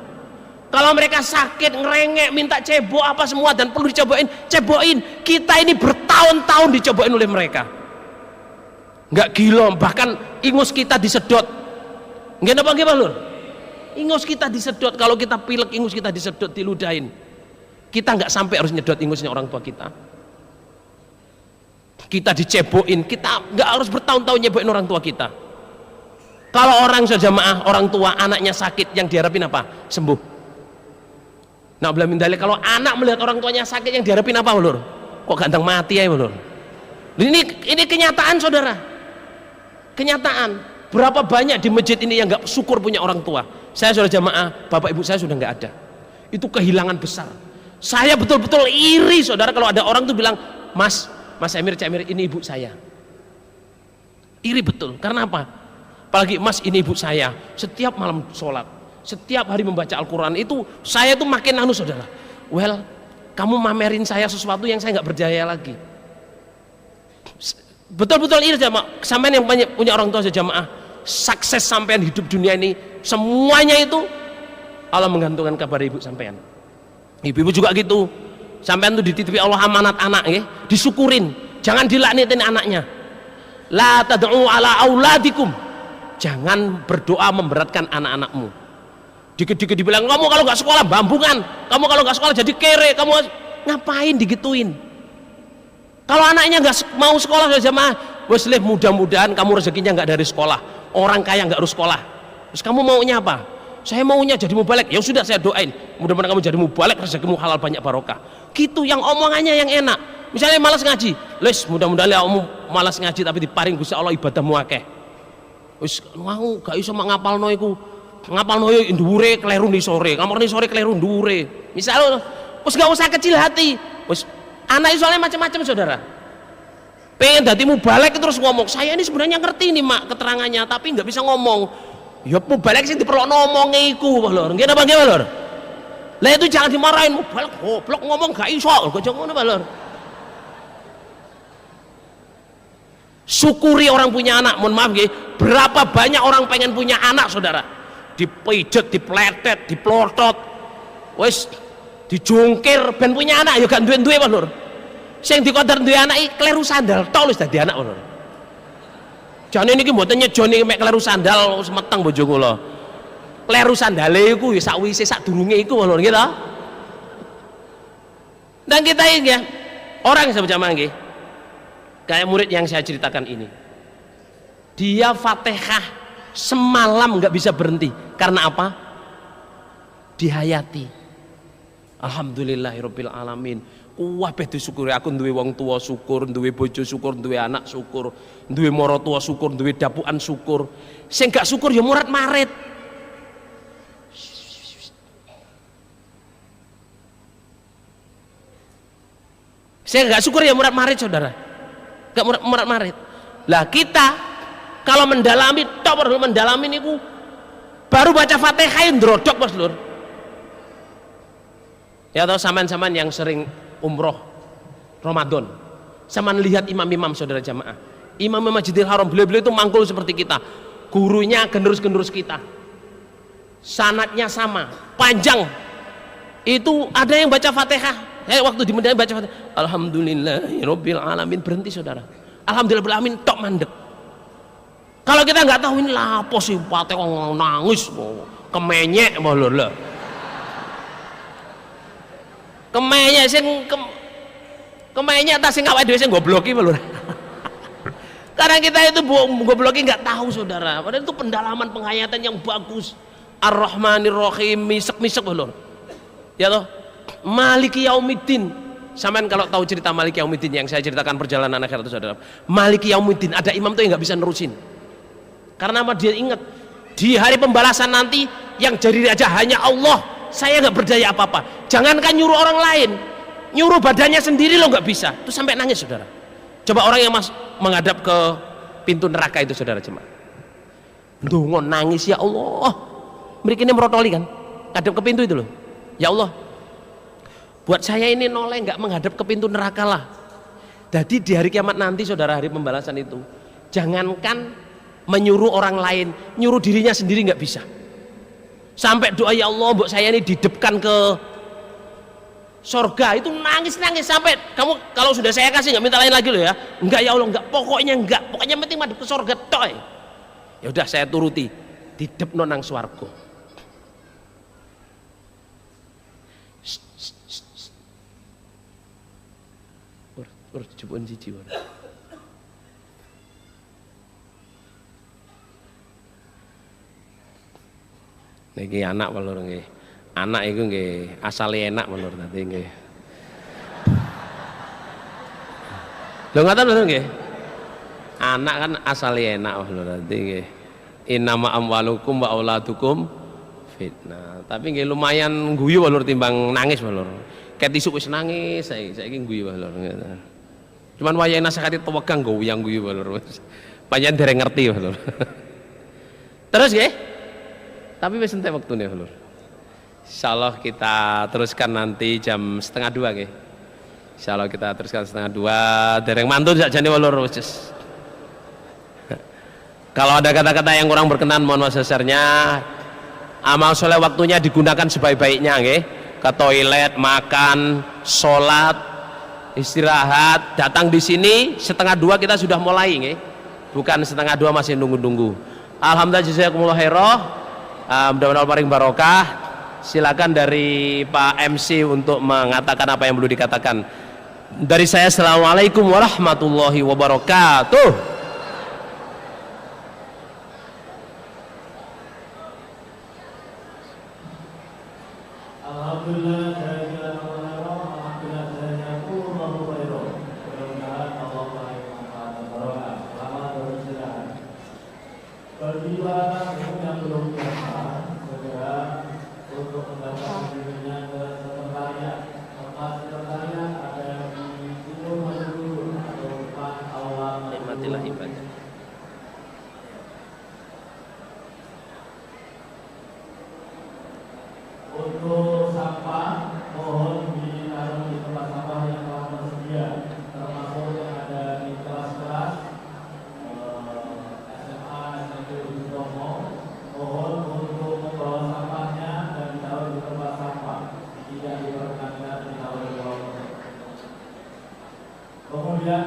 Kalau mereka sakit, ngerengek, minta cebok apa semua dan perlu dicobain, cebokin. Kita ini bertahun-tahun dicobain oleh mereka. Nggak gila, bahkan ingus kita disedot. Nggak apa gimana lur? Ingus kita disedot, kalau kita pilek ingus kita disedot, diludahin. Kita nggak sampai harus nyedot ingusnya orang tua kita. Kita dicebokin, kita nggak harus bertahun-tahun nyebokin orang tua kita. Kalau orang sejamaah, orang tua anaknya sakit, yang diharapin apa? Sembuh. Nah, belum mendalik kalau anak melihat orang tuanya sakit, yang diharapin apa, lur? Kok ganteng mati ya, lur? Ini kenyataan, saudara. Kenyataan. Berapa banyak di masjid ini yang nggak syukur punya orang tua? Saya saudara jamaah, bapak ibu saya sudah nggak ada. Itu kehilangan besar. Saya betul-betul iri, saudara, kalau ada orang tuh bilang, Mas Emir, Cak Emir, ini ibu saya. Iri betul. Karena apa? Apalagi, Mas, ini ibu saya. Setiap malam sholat, setiap hari membaca Al-Quran, itu saya tuh makin anu, saudara. Well, kamu mamerin saya sesuatu yang saya nggak berjaya lagi. Betul-betul iri jamaah. Sampean yang banyak punya orang tua jamaah, sukses sampean hidup dunia ini, semuanya itu Allah menggantungkan kabar ibu sampean. Ibu-ibu juga gitu. Sampean tuh dititipi Allah amanat anak, ya, disyukurin. Jangan dilaknatin anaknya. La tad'u ala auladikum. Jangan berdoa memberatkan anak-anakmu. Dikit-dikit dibilang, kamu kalau nggak sekolah bambungan, kamu kalau nggak sekolah jadi kere, kamu ngapain digituin? Kalau anaknya nggak mau sekolah jamaah, wesleh, mudah-mudahan kamu rezekinya nggak dari sekolah. Orang kaya nggak harus sekolah. Terus kamu maunya apa? Saya maunya jadi mubalek. Ya sudah, saya doain. Mudah-mudahan kamu jadi mubalek, rezekimu halal banyak barokah. Gitu yang omongannya yang enak. Misalnya malas ngaji, les, mudah-mudahan ya kamu malas ngaji tapi diparing Gusti Allah ibadahmu akeh. Wis mau gak iso ngapalno iku. Ngapalno yo dhuwure kleru di sore, kamar di sore kleru dhuwure. Misal wis gak usah kecil hati. Wis anak soalnya macam-macam, saudara. Pengen dadi mubalek terus ngomong, saya ini sebenarnya ngerti nih mak keterangannya tapi nggak bisa ngomong. Ya mubalek sih diperlu ngomongnya iku, lho. Nggih napa nggih, lho. Lah itu jangan dimarahin, mubalek goblok ngomong gak iso, kok ngono, lho. Syukuri orang punya anak, mohon maaf nggih. Berapa banyak orang pengen punya anak, saudara. Dipijet, dipletet, diplotot. Wis dijungkir ben punya anak ya gak duwe-duwe, lho. Sing dikodar duwe anak iki kleru sandal tok wis dadi anak, lho. Jane niki mboten nyejoni mek kleru sandal semeteng bojo kula. Kleru sandale iku ya sakwise sadurunge iku, lho, nggih to. Dan kita ini ya, orang sama-sama nggih. Kayak murid yang saya ceritakan ini, dia Fatihah semalam nggak bisa berhenti. Karena apa? Dihayati. Alhamdulillahirabbil alamin. Kabeh disyukuri. Aku duwe wong tua syukur, duwe bojo syukur, duwe anak syukur, duwe mara tua syukur, duwe dapukan syukur. Sing gak syukur ya murat marit. Saya gak syukur ya murat marit, saudara. Gak murat marit. Lah kita kalau mendalami, baru mendalami niku baru baca Fatihah ndrodok, Mas Lur. Ya tahu saman-saman yang sering umroh Ramadan, saman lihat imam-imam, saudara jamaah, imam Masjidil Haram, beliau-beliau itu mangkul seperti kita, gurunya generus-generus kita, sanadnya sama, panjang. Itu ada yang baca Fatihah, waktu di Medina baca Fatihah, Alhamdulillahirabbil alamin, berhenti, saudara. Alhamdulillahirabbil alamin tok mandek. Kalau kita nggak tahu ini lapo sih pate kok nangis, kemenyek lho lho. Kemenyek sing kemenyek ta sing awake dhewe sing gobloki lho. Karena kita itu gobloki nggak tahu saudara. Padahal itu pendalaman penghayatan yang bagus. Ar-Rahmanir Rahim, misek-misek lho. Ya toh? Maliki Yaumiddin. Sampean kalau tahu cerita Maliki Yaumiddin yang saya ceritakan perjalanan akhirat itu saudara. Maliki Yaumiddin, ada imam tuh yang nggak bisa nerusin. Karena apa? Dia ingat di hari pembalasan nanti yang jadi raja hanya Allah. Saya nggak berdaya apa-apa. Jangankan nyuruh orang lain, nyuruh badannya sendiri lo nggak bisa. Itu sampai nangis saudara. Coba orang yang menghadap ke pintu neraka itu saudara cuma. Ndonga nangis ya Allah. Mereka ini merotoli kan, ngadep ke pintu itu loh. Ya Allah, buat saya ini noleh nggak menghadap ke pintu neraka lah. Jadi di hari kiamat nanti saudara, hari pembalasan itu, jangankan menyuruh orang lain, nyuruh dirinya sendiri nggak bisa. Sampai doa ya Allah, buat saya ini didepkan ke sorga itu nangis-nangis sampai kamu kalau sudah saya kasih nggak minta lain lagi loh ya. Enggak ya Allah, enggak, pokoknya enggak, pokoknya penting madep ke sorga toy. Ya udah saya turuti, didepno nang swarga. Coba cici wae. Niki anak walur nggih. Anak itu nggih asale enak walur nanti nggih. Lho ngoten lho nggih. Anak kan asale enak walur nanti nggih. Innama amwalukum wa auladukum fitnah. Tapi nggih lumayan guyu walur timbang nangis walur. Ket isuk wis nangis saiki guyu walur. Cuman wayahe nasihati tewegang goyang guyu walur. Panjenengan dereng ngerti walur. Terus nggih. Tapi wis entek wektune walur. Insyaallah kita teruskan nanti jam 1:30 nggih. Insyaallah kita teruskan 1:30. Dereng mantun sakjane walur wis. Kalau ada kata-kata yang kurang berkenan mohon maaf sebesarnya. Amal soleh waktunya digunakan sebaik-baiknya nggih. Ke toilet, makan, sholat, istirahat, datang di sini 1:30 kita sudah mulai nggih. Bukan 1:30 masih nunggu-nunggu. Alhamdulillah jazakumullah khairah. Mudah-mudahan paling barokah. Silakan dari Pak MC untuk mengatakan apa yang perlu dikatakan. Dari saya assalamualaikum warahmatullahi wabarakatuh. Untuk sampah mohon ditaruh di tempat sampah yang telah tersedia, termasuk yang ada di kelas-kelas SMA, SMP, Utomo. Mohon untuk membawa sampahnya dan ditaruh di tempat sampah, tidak diperkenankan ditaruh di bawah. Kemudian